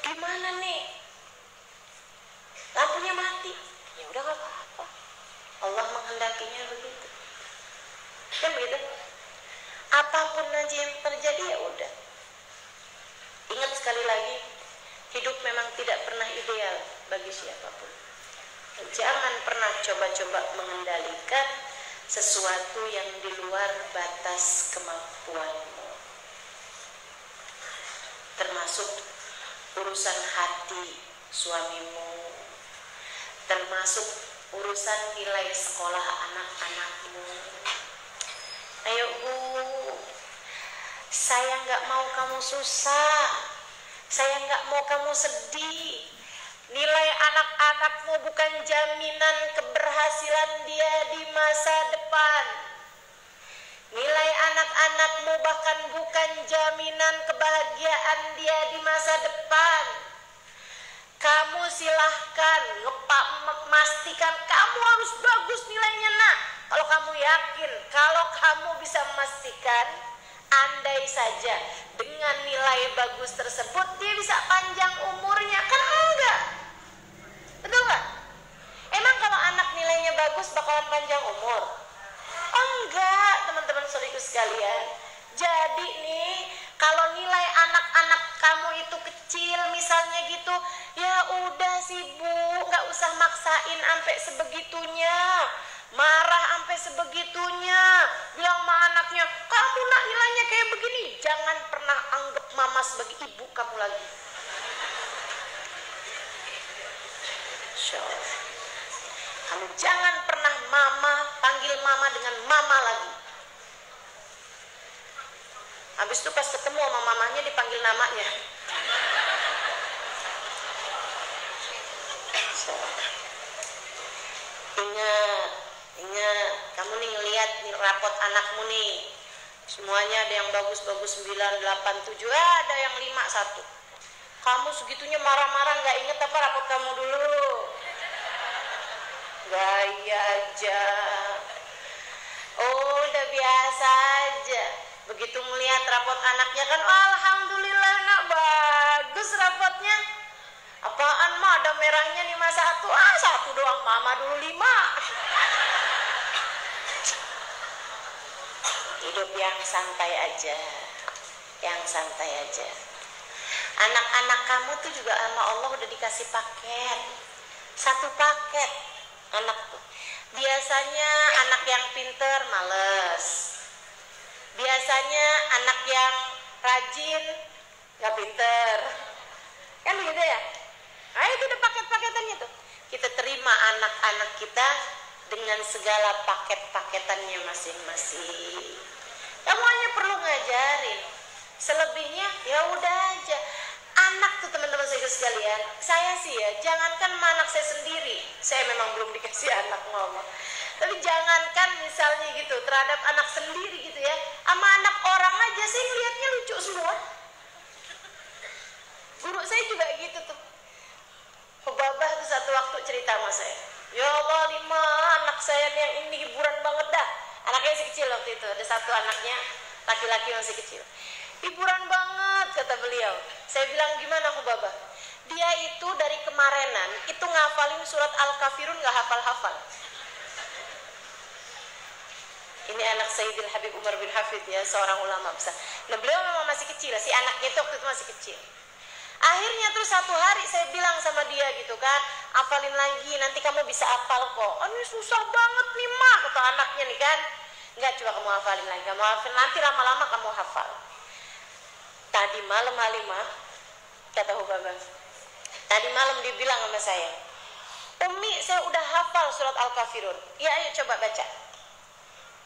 Gimana nih? Lampunya mati. Ya udah gak apa-apa. Allah menghendakinya begitu. Kan begitu? Apapun aja yang terjadi ya udah. Ingat sekali lagi, hidup memang tidak pernah ideal bagi siapapun. Jangan pernah coba-coba mengendalikan sesuatu yang di luar batas kemampuanmu. Termasuk urusan hati suamimu, termasuk urusan nilai sekolah anak-anakmu. Ayo Bu, saya nggak mau kamu susah, saya nggak mau kamu sedih. Nilai anak-anakmu bukan jaminan keberhasilan dia di masa depan. Nilai anak-anakmu bahkan bukan jaminan kebahagiaan dia di masa depan. Kamu silahkan memastikan kamu harus bagus nilainya nak. Kalau kamu yakin, kalau kamu bisa memastikan, andai saja dengan nilai bagus tersebut dia bisa panjang umurnya, kan enggak? Betul nggak? Emang kalau anak nilainya bagus bakalan panjang umur? Enggak, teman-teman saudaraku sekalian. Jadi nih, kalau nilai anak-anak kamu itu kecil misalnya gitu, ya udah sih Bu, nggak usah maksain sampai sebegitunya. Marah sampai sebegitunya, bilang sama anaknya, kamu nak nilainya kayak begini, jangan pernah anggap mama sebagai ibu kamu lagi. Kamu jangan pernah panggil mama dengan mama lagi. Habis itu pas ketemu sama mamanya dipanggil namanya. Ingat, kamu nih ngelihat nih rapot anakmu nih. Semuanya ada yang bagus-bagus 9, 8, 7, ada yang 5, 1. Kamu segitunya marah-marah, nggak inget apa rapot kamu dulu? Gaya aja. Oh, udah biasa aja. Begitu melihat rapot anaknya kan, alhamdulillah nak, bagus rapotnya. Apaan mah, ada merahnya 5, 1. 1 doang, mama dulu 5. Hidup yang santai aja. Anak-anak kamu tuh juga sama Allah udah dikasih paket. 1 paket anak tuh. Biasanya anak yang pinter males. Biasanya anak yang rajin gak pinter. Kan begitu ya? Nah itu udah paket-paketannya tuh. Kita terima anak-anak kita dengan segala paket-paketannya masing-masing. Kamu hanya perlu ngajarin. Selebihnya ya udah aja. Anak tuh teman-teman saya sekalian, saya sih ya, jangankan sama anak saya sendiri, saya memang belum dikasih anak ngomong. Tapi jangankan misalnya gitu terhadap anak sendiri gitu ya, sama anak orang aja saya ngelihatnya lucu semua. Guru saya juga gitu tuh. Babah tuh satu waktu cerita sama saya, ya Allah 5 anak saya yang ini hiburan banget dah. Anaknya masih kecil waktu itu, ada 1 anaknya laki-laki masih kecil. Hiburan banget kata beliau. Saya bilang gimana Babah? Dia itu dari kemarinan itu ngafalin surat Al-Kafirun gak hafal-hafal. Ini anak Sayyidil Habib Umar bin Hafid ya, seorang ulama besar. Nah beliau memang masih kecil, si anaknya itu waktu itu masih kecil. Akhirnya terus satu hari saya bilang sama dia gitu kan, hafalin lagi, nanti kamu bisa hafal kok. Oh, ini susah banget nih mak, kata anaknya nih kan. Enggak, coba kamu hafalin lagi, kamu hafalin, nanti lama-lama kamu hafal. Tadi malam Halimah, kata Hubabah, tadi malam dia bilang sama saya, Umi saya udah hafal surat Al-Kafirun. Iya ayo coba baca.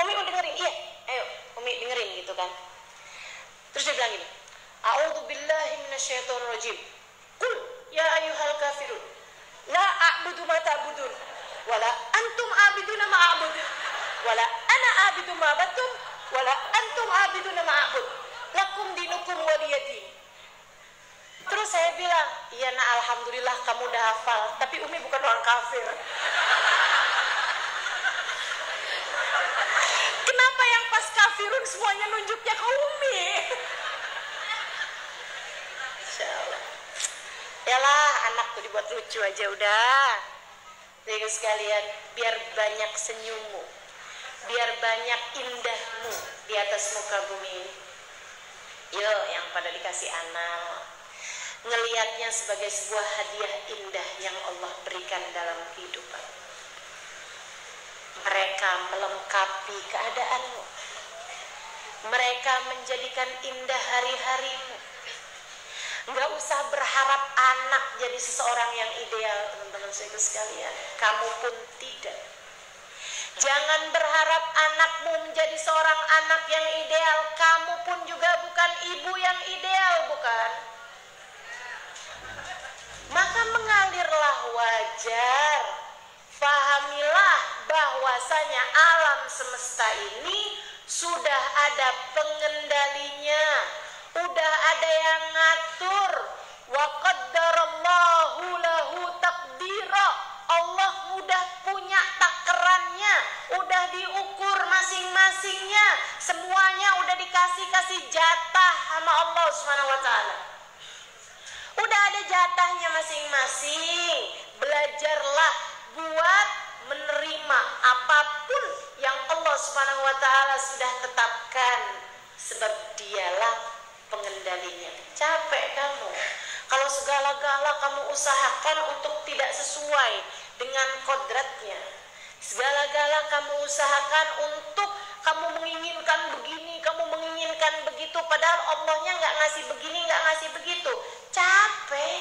Umi mau dengerin? Iya, ayo Umi dengerin gitu kan. Terus dia bilang gini, A'udzu billahi minasyaitonir rajim. Qul ya ayyuhal kafirun la a'budu ma ta'budun wala antum a'biduna ma a'bud wala ana a'budu ma abattum wala antum a'biduna ma a'bud lakum dinukum waliyadin. Terus saya bilang, iya nak, alhamdulillah kamu udah hafal, tapi Umi bukan orang kafir. Kenapa yang pas kafirun semuanya nunjuknya ke Umi? Insyaallah. Yalah, anak tuh dibuat lucu aja udah. Jadi sekalian, biar banyak senyummu, biar banyak indahmu di atas muka bumi ini. Yo, yang pada dikasih anak, ngelihatnya sebagai sebuah hadiah indah yang Allah berikan dalam kehidupan. Mereka melengkapi keadaanmu. Mereka menjadikan indah hari-harimu. Nggak usah berharap anak jadi seseorang yang ideal, teman-teman saya sekalian. Kamu pun tidak. Jangan berharap anakmu menjadi seorang anak yang ideal. Kamu pun juga bukan ibu yang ideal, bukan? Maka mengalirlah wajar. Fahamilah bahwasanya alam semesta ini sudah ada pengendalinya, udah ada yang ngatur. Wa qaddarallahu lahu taqdira. Allah udah punya takarannya, udah diukur masing-masingnya, semuanya udah dikasih jatah sama Allah Subhanahu wa taala. Udah ada jatahnya masing-masing. Belajarlah buat menerima apapun yang Allah Subhanahu wa taala sudah tetapkan, sebab dialah pengendalinya. Capek kamu kalau segala-gala kamu usahakan untuk tidak sesuai dengan kodratnya. Segala-gala kamu usahakan untuk kamu menginginkan begini, kamu menginginkan begitu, padahal Allahnya nggak ngasih begini, nggak ngasih begitu. Capek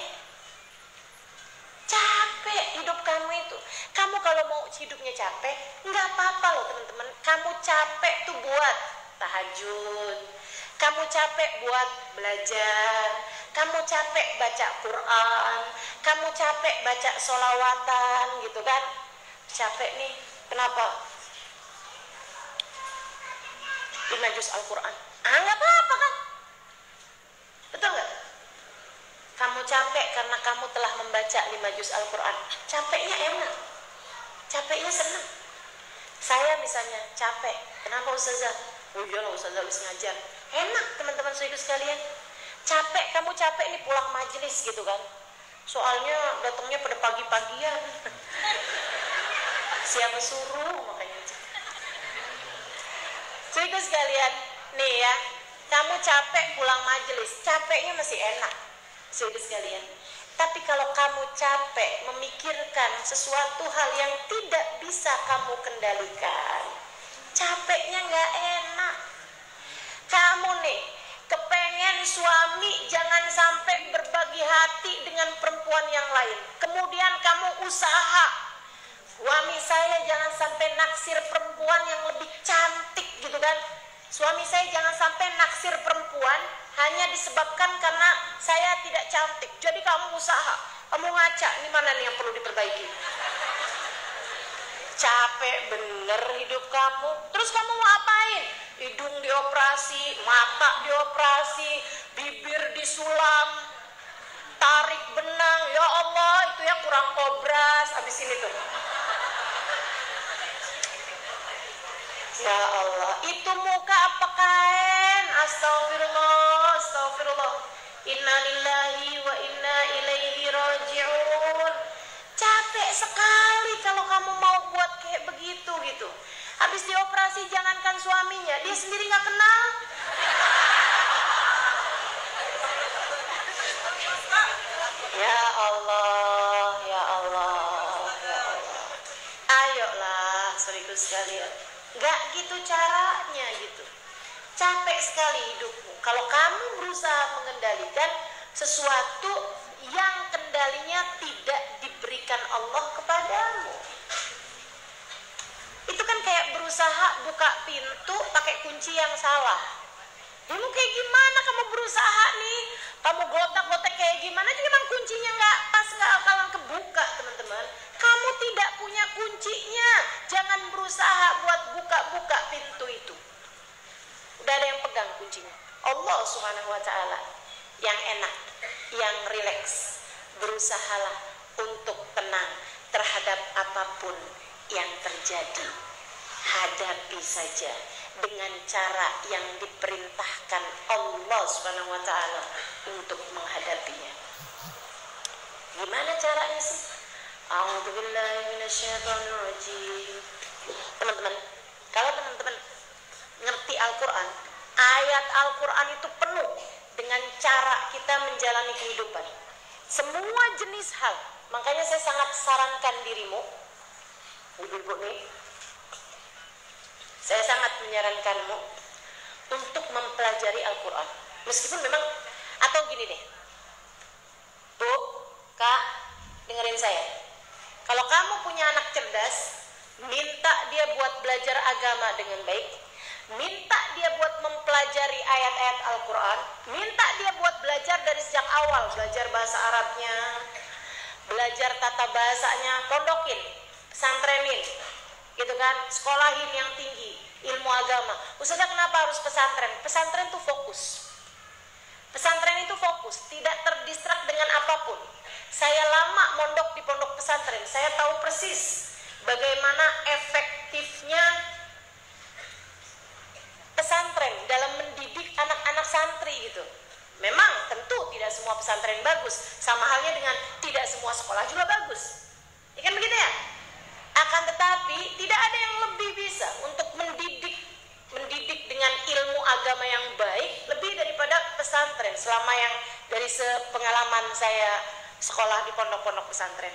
hidup kamu itu. Kamu kalau mau hidupnya capek, nggak apa-apa loh teman-teman. Kamu capek tuh buat tahajud, kamu capek buat belajar, kamu capek baca Quran, kamu capek baca sholawatan gitu kan. Capek nih, kenapa? 5 juz Al-Quran. Nggak apa-apa kan? Betul nggak? Kamu capek karena kamu telah membaca 5 juz Al-Quran. Capeknya enak, capeknya senang. Saya misalnya capek, kenapa Ustazah? Oh iyalah Ustazah habis ngajar. Enak teman-teman saudara sekalian. Capek, kamu capek nih pulang majelis gitu kan. Soalnya datangnya pada pagi-pagian. Siapa suruh makanya. Saudara sekalian, nih ya, kamu capek pulang majelis, capeknya masih enak, saudara sekalian. Tapi kalau kamu capek memikirkan sesuatu hal yang tidak bisa kamu kendalikan, capeknya nggak enak. Kamu nih kepengen suami jangan sampai berbagi hati dengan perempuan yang lain. Kemudian kamu usaha, suami saya jangan sampai naksir perempuan yang lebih cantik gitu kan. Suami saya jangan sampai naksir perempuan hanya disebabkan karena saya tidak cantik. Jadi kamu usaha, kamu ngaca, ini mana nih yang perlu diperbaiki. Capek bener hidup kamu. Terus kamu mau apain? Hidung dioperasi, mata dioperasi, bibir disulam, tarik benang. Ya Allah, itu ya kurang kobras abis ini tuh. Ya Allah, itu muka apa kain? Astagfirullah, astagfirullah. Inna lillahi wa inna ilaihi raji'un. Capek sekali kalau kamu mau buat kayak begitu gitu. Habis dioperasi jangankan suaminya, dia sendiri nggak kenal. Ya Allah, ya Allah, ya Allah. Ayolah, saudaraku sekalian. Nggak gitu caranya gitu. Capek sekali hidupmu kalau kamu berusaha mengendalikan sesuatu yang kendalinya tidak diberikan Allah kepadamu. Itu kan kayak berusaha buka pintu pakai kunci yang salah. Kamu kayak gimana kamu berusaha nih? Kamu gotak-gotak kayak gimana? Jadi memang kuncinya nggak pas, nggak bakalan kebuka, teman-teman. Kamu tidak punya kuncinya. Jangan berusaha buat buka-buka pintu itu. Udah ada yang pegang kuncinya. Allah Subhanahu wa Ta'ala yang enak, yang rileks. Berusahalah untuk tenang terhadap apapun yang terjadi. Hadapi saja dengan cara yang diperintahkan Allah Subhanahu wa Ta'ala untuk menghadapinya. Gimana caranya sih? A'udzubillahi minasyaitonirrajim. Teman-teman, kalau teman-teman ngerti Al-Quran, ayat Al-Quran itu penuh dengan cara kita menjalani kehidupan. Semua jenis hal. Makanya saya sangat sarankan dirimu, ibu-ibu nih, saya sangat menyarankanmu untuk mempelajari Al-Quran. Meskipun memang, atau gini deh, Bu, Kak, dengerin saya. Kalau kamu punya anak cerdas, minta dia buat belajar agama dengan baik, minta dia buat mempelajari ayat-ayat Al-Quran, minta dia buat belajar dari sejak awal, belajar bahasa Arabnya, belajar tata bahasanya, pondokin, pesantrenin, gitu kan, sekolahin yang tinggi, ilmu agama. Ustazah, kenapa harus pesantren? Pesantren itu fokus. Pesantren itu fokus, tidak terdistrak dengan apapun. Saya lama mondok di pondok pesantren, saya tahu persis bagaimana efektifnya pesantren dalam mendidik anak-anak santri gitu. Memang tentu tidak semua pesantren bagus, sama halnya dengan tidak semua sekolah juga bagus. Ya kan begitu ya? Akan tetapi tidak ada yang lebih bisa untuk mendidik dengan ilmu agama yang baik lebih daripada pesantren, selama yang dari pengalaman saya sekolah di pondok-pondok pesantren.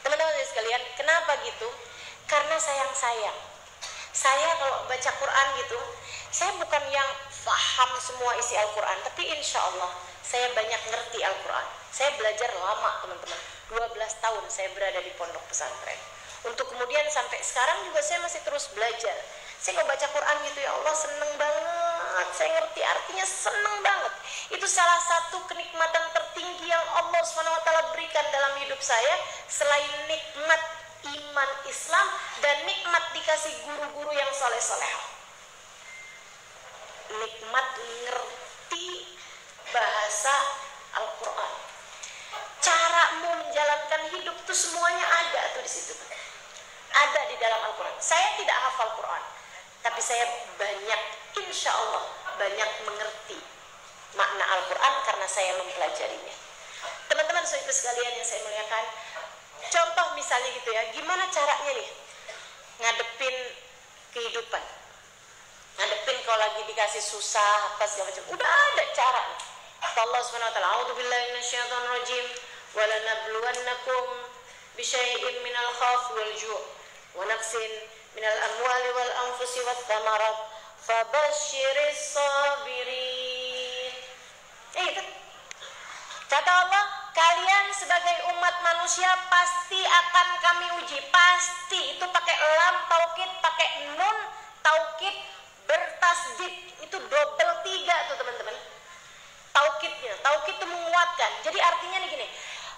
Teman-teman sekalian, kenapa gitu? Karena sayang. Saya kalau baca Quran gitu, saya bukan yang paham semua isi Al-Quran, tapi insya Allah saya banyak ngerti Al-Quran. Saya belajar lama, teman-teman. 12 tahun saya berada di pondok pesantren. Untuk kemudian sampai sekarang juga saya masih terus belajar. Saya kalau baca Quran gitu, ya Allah, seneng banget. Saya ngerti artinya, seneng banget. Itu salah satu kenikmatan tertinggi yang Allah SWT berikan dalam hidup saya, selain nikmat iman Islam dan nikmat dikasih guru-guru yang soleh-soleh. Nikmat ngerti bahasa Al-Quran. Caramu menjalankan hidup tuh semuanya ada tuh di situ. Ada di dalam Al-Quran. Saya tidak hafal Quran, tapi saya banyak, insya Allah, banyak mengerti makna Al-Quran karena saya mempelajarinya. Teman-teman saudara sekalian yang saya muliakan, contoh misalnya gitu ya, gimana caranya nih ngadepin kehidupan, ngadepin kalau lagi dikasih susah apa segala macam, udah ada cara. Allah Subhanahu wa taala, a'udzubillahi minasyaitonirrajim, wa lanabluwannakum bisyai'in minal khawfi wal ju' wa naqsin minal amwali wal anfusi wat thamarat fabashshiris sabirin. Itu kata Allah, kalian sebagai umat manusia pasti akan kami uji. Pasti, itu pakai lam taukid, pakai nun taukid bertasdid, itu double 3 tuh teman-teman. Taukidnya, taukid itu menguatkan. Jadi artinya nih gini,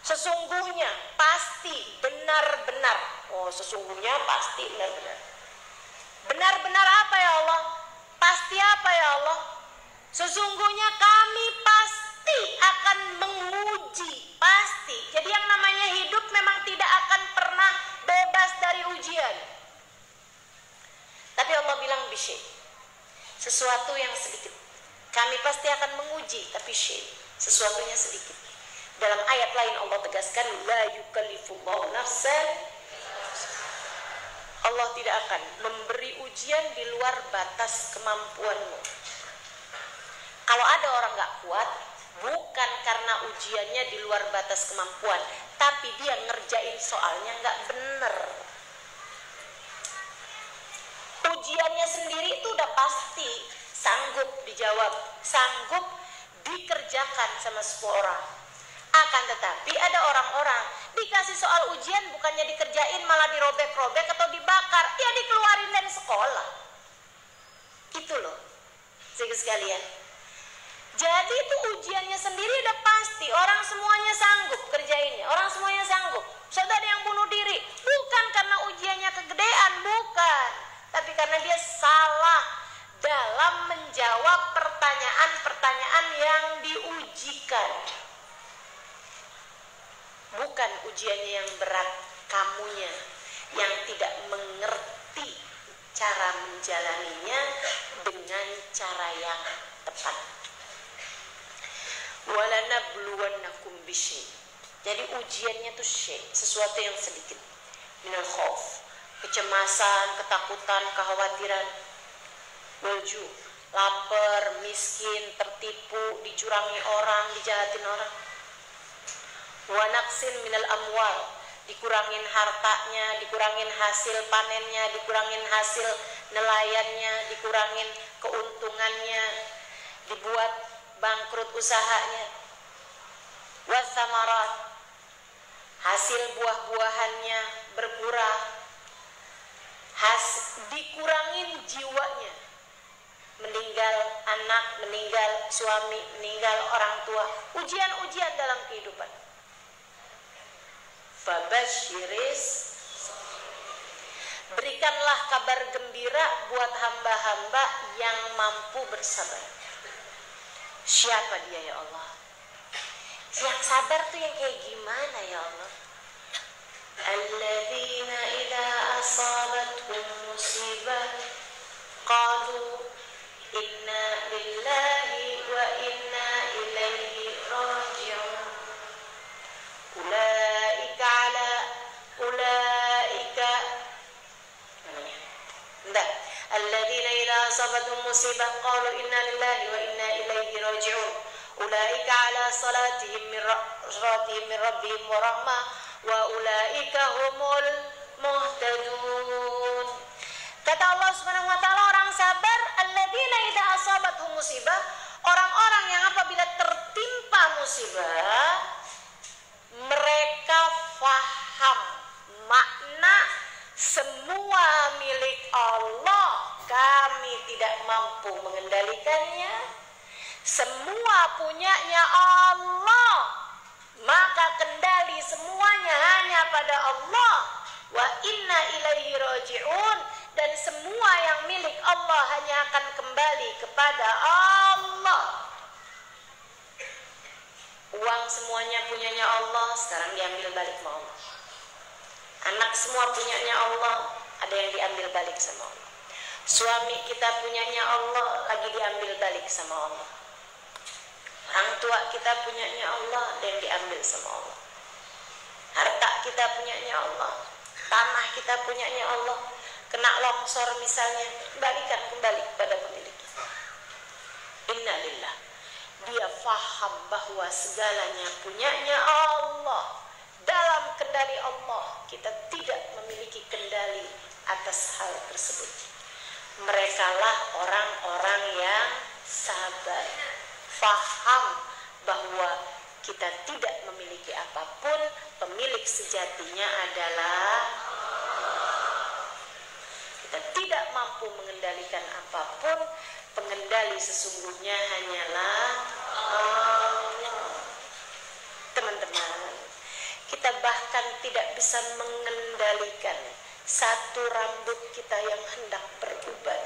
sesungguhnya pasti benar-benar. Oh, sesungguhnya pasti benar-benar. Benar-benar apa ya Allah? Pasti apa ya Allah? Sesungguhnya kami pasti akan menguji, pasti. Jadi yang namanya hidup memang tidak akan pernah bebas dari ujian. Tapi Allah bilang bisyai, sesuatu yang sedikit. Kami pasti akan menguji, tapi syai, sesuatunya sedikit. Dalam ayat lain Allah tegaskan, la yukallifullahu nafsan. Allah tidak akan memberi ujian di luar batas kemampuanmu. Kalau ada orang gak kuat, bukan karena ujiannya di luar batas kemampuan, tapi dia ngerjain soalnya gak bener. Ujiannya sendiri itu udah pasti sanggup dijawab, sanggup dikerjakan sama semua orang. Akan tetapi ada orang-orang dikasih soal ujian bukannya dikerjain malah dirobek-robek atau dibakar, ya dikeluarin dari sekolah. Itu loh, sekalian. Jadi itu ujiannya sendiri udah pasti, orang semuanya sanggup kerjainnya, orang semuanya sanggup. Saudara yang bunuh diri, bukan karena ujiannya kegedean, bukan, tapi karena dia salah dalam menjawab pertanyaan-pertanyaan yang diujikan. Bukan ujiannya yang berat, kamunya yang tidak mengerti cara menjalaninya dengan cara yang tepat. Walanabluwannakum bisyai. Jadi ujiannya tuh sesuatu yang sedikit. Minal khauf, kecemasan, ketakutan, kekhawatiran. Walju, lapar, miskin, tertipu, dicurangi orang, dijahatin orang. Wa naqsin minal amwal, dikurangin hartanya, dikurangin hasil panennya, dikurangin hasil nelayannya, dikurangin keuntungannya, dibuat bangkrut usahanya. Wasamarat, hasil buah-buahannya berkurang, dikurangin jiwanya, meninggal anak, meninggal suami, meninggal orang tua, ujian-ujian dalam kehidupan. Fabasyiris, berikanlah kabar gembira buat hamba-hamba yang mampu bersabar. Siapa dia ya Allah? Yang sabar tuh yang kayak gimana ya Allah? Alladzina idza asabatuhum musibah qalu inna lillahi wa inna ilaihi raji'un. Alladzina idza asabatuhum musibah qalu inna lillahi wa inna ilaihi raji'un. Ulaika ala salatihim min rabbihim wa rahmah wa ulaika humul muhtadun. Kata Allah Subhanahu wa taala, orang sabar alladzina idza asabatuhum musibah, orang-orang yang apabila tertimpa musibah mereka faham makna semua milik Allah, kami tidak mampu mengendalikannya, semua punyanya Allah, maka kendali semuanya hanya pada Allah. Wa inna ilaihi raji'un, dan semua yang milik Allah hanya akan kembali kepada Allah. Uang semuanya punyanya Allah, sekarang diambil balik sama Allah. Anak semua punyanya Allah, ada yang diambil balik sama Allah. Suami kita punyanya Allah, lagi diambil balik sama Allah. Orang tua kita punyanya Allah, ada yang diambil sama Allah. Harta kita punyanya Allah, tanah kita punyanya Allah, kena longsor misalnya, balikan kembali kepada pemiliknya. Innalillah. Dia faham bahwa segalanya punyanya Allah, dalam kendali Allah, kita tidak memiliki kendali atas hal tersebut. Merekalah orang-orang yang sabar, faham bahwa kita tidak memiliki apapun, pemilik sejatinya adalah kita tidak mampu mengendalikan apapun, pengendali sesungguhnya hanyalah Allah. Teman-teman, kita bahkan tidak bisa mengendalikan satu rambut kita yang hendak beruban.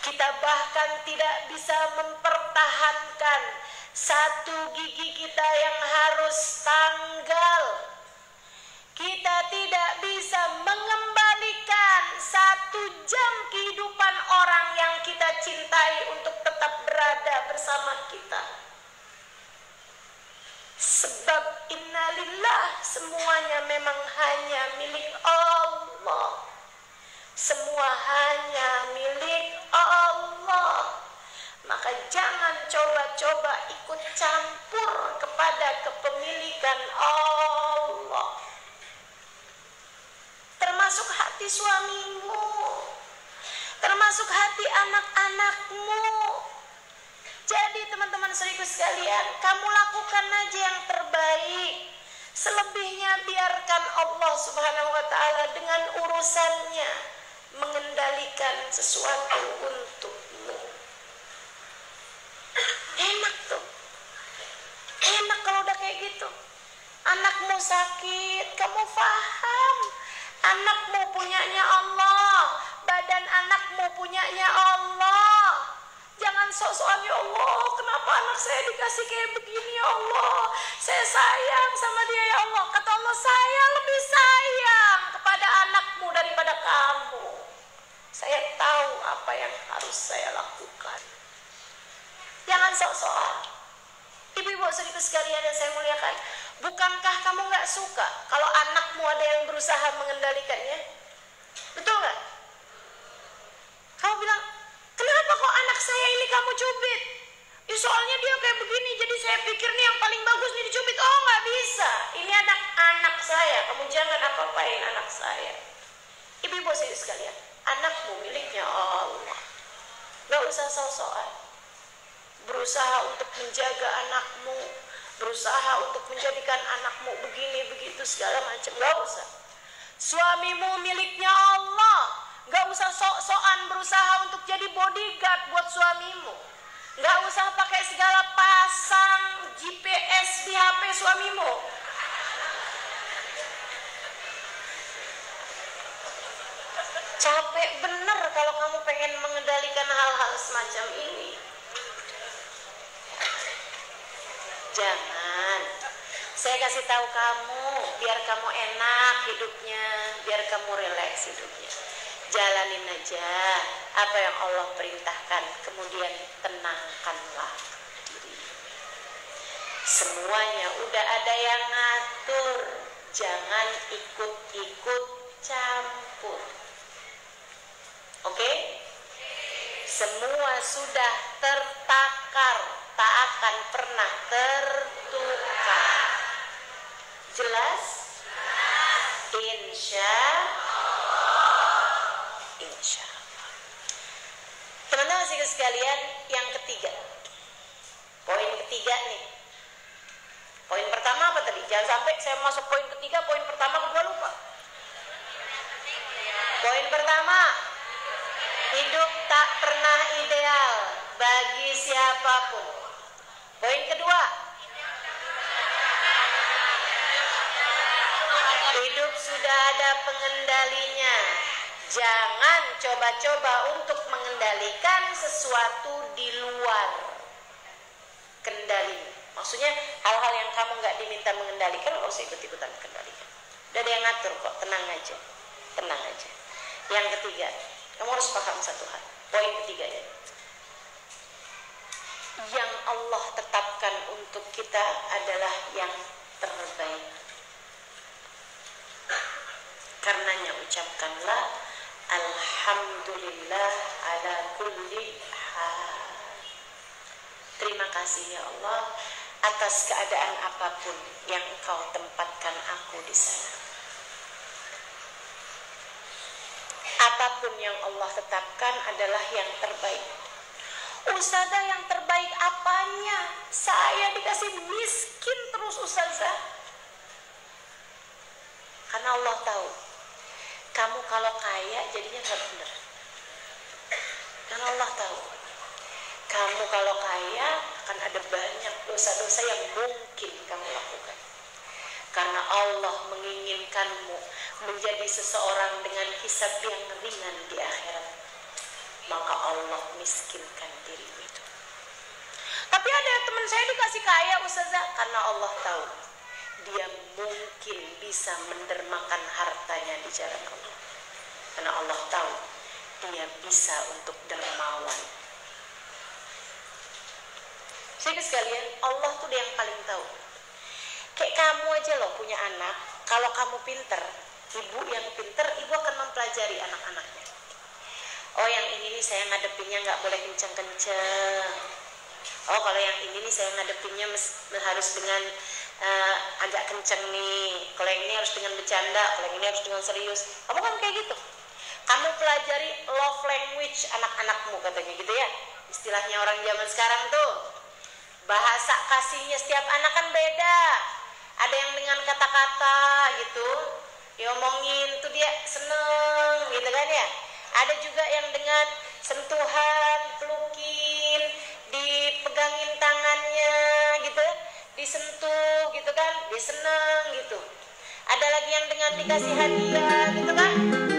Kita bahkan tidak bisa mempertahankan satu gigi kita yang harus tanggal. Kita tidak bisa mengembalikan 1 jam kehidupan orang yang kita cintai untuk tetap berada bersama kita. Sebab inna lillah, semuanya memang hanya milik Allah. Semua hanya milik Allah. Maka jangan coba-coba ikut campur kepada kepemilikan Allah. Termasuk hati suamimu, termasuk hati anak-anakmu. Jadi teman-teman saudaraku sekalian, kamu lakukan aja yang terbaik. Selebihnya biarkan Allah Subhanahu wa ta'ala dengan urusannya mengendalikan sesuatu untukmu. Enak tuh. Enak kalau udah kayak gitu. Anakmu sakit, kamu paham. Anakmu punyanya Allah, badan anakmu punyanya Allah. Jangan sok-sokan, ya Allah, kenapa anak saya dikasih kayak begini, ya Allah. Saya sayang sama dia, ya Allah. Kata Allah, saya lebih sayang kepada anakmu daripada kamu. Saya tahu apa yang harus saya lakukan. Jangan sok-sokan. Ibu-ibu saudaraku sekalian yang saya muliakan, bukankah kamu gak suka kalau anakmu ada yang berusaha mengendalikannya? Betul gak? Kamu bilang, kenapa kok anak saya ini kamu cubit? Ya soalnya dia kayak begini, jadi saya pikir nih yang paling bagus nih dicubit. Oh gak bisa, ini anak saya, kamu jangan apa-apain anak saya. Ibu-ibu saudaraku sekalian, anakmu miliknya Allah. Gak usah sok-sokan. Berusaha untuk menjaga anakmu, berusaha untuk menjadikan anakmu begini begitu segala macam. Gak usah. Suamimu miliknya Allah. Gak usah sok-sokan berusaha untuk jadi bodyguard buat suamimu. Gak usah pakai segala pasang GPS di HP suamimu. Capek bener kalau kamu pengen mengendalikan hal-hal semacam ini. Jangan. Saya kasih tahu kamu, biar kamu enak hidupnya, biar kamu rileks hidupnya. Jalanin aja apa yang Allah perintahkan, kemudian tenangkanlah diri. Semuanya udah ada yang ngatur, jangan ikut-ikut campur. Oke? Semua sudah tertakar, tak akan pernah tertukar. Jelas? Insya Allah. Teman-teman sekalian, yang ketiga. Poin ketiga nih. Poin pertama apa tadi? Jangan sampai saya masuk poin ketiga, poin pertama kedua lupa. Poin pertama, hidup tak pernah ideal bagi siapapun. Poin kedua, hidup sudah ada pengendalinya. Jangan coba-coba untuk mengendalikan sesuatu di luar kendali. Maksudnya hal-hal yang kamu nggak diminta mengendalikan, nggak usah ikut-ikutan kendalikan. Udah ada yang ngatur kok, tenang aja, tenang aja. Yang ketiga, kamu harus paham satu hal. Poin ketiga ya. Yang Allah tetapkan untuk kita adalah yang terbaik. Karenanya ucapkanlah alhamdulillah ala kulli hal. Terima kasih ya Allah atas keadaan apapun yang Engkau tempatkan aku di sana. Apapun yang Allah tetapkan adalah yang terbaik. Ustazah, yang terbaik apanya? Saya dikasih miskin terus Ustazah. Karena Allah tahu, kamu kalau kaya jadinya gak benar. Karena Allah tahu, kamu kalau kaya akan ada banyak dosa-dosa yang mungkin kamu lakukan. Karena Allah menginginkanmu menjadi seseorang dengan hisab yang ringan di akhirat, maka Allah miskinkan dirimu itu. Tapi ada teman saya dikasih kaya Ustazah, karena Allah tahu dia mungkin bisa mendermakan hartanya di jalan Allah. Karena Allah tahu dia bisa untuk dermawan. Saya sekalian, Allah tuh dia yang paling tahu. Kayak kamu aja loh punya anak, kalau kamu pinter, ibu yang pinter, ibu akan mempelajari anak-anaknya. Oh yang ini nih saya ngadepinnya nggak boleh kenceng-kenceng. Oh kalau yang ini nih saya ngadepinnya harus dengan agak kenceng nih. Kalau yang ini harus dengan bercanda, kalau yang ini harus dengan serius. Kamu kan kayak gitu. Kamu pelajari love language anak-anakmu katanya gitu ya. Istilahnya orang zaman sekarang tuh. Bahasa kasihnya setiap anak kan beda. Ada yang dengan kata-kata gitu, diomongin tuh dia seneng gitu kan ya. Ada juga yang dengan sentuhan, pelukin, dipegangin tangannya gitu, disentuh gitu kan, dia seneng gitu. Ada lagi yang dengan dikasih hadiah gitu kan.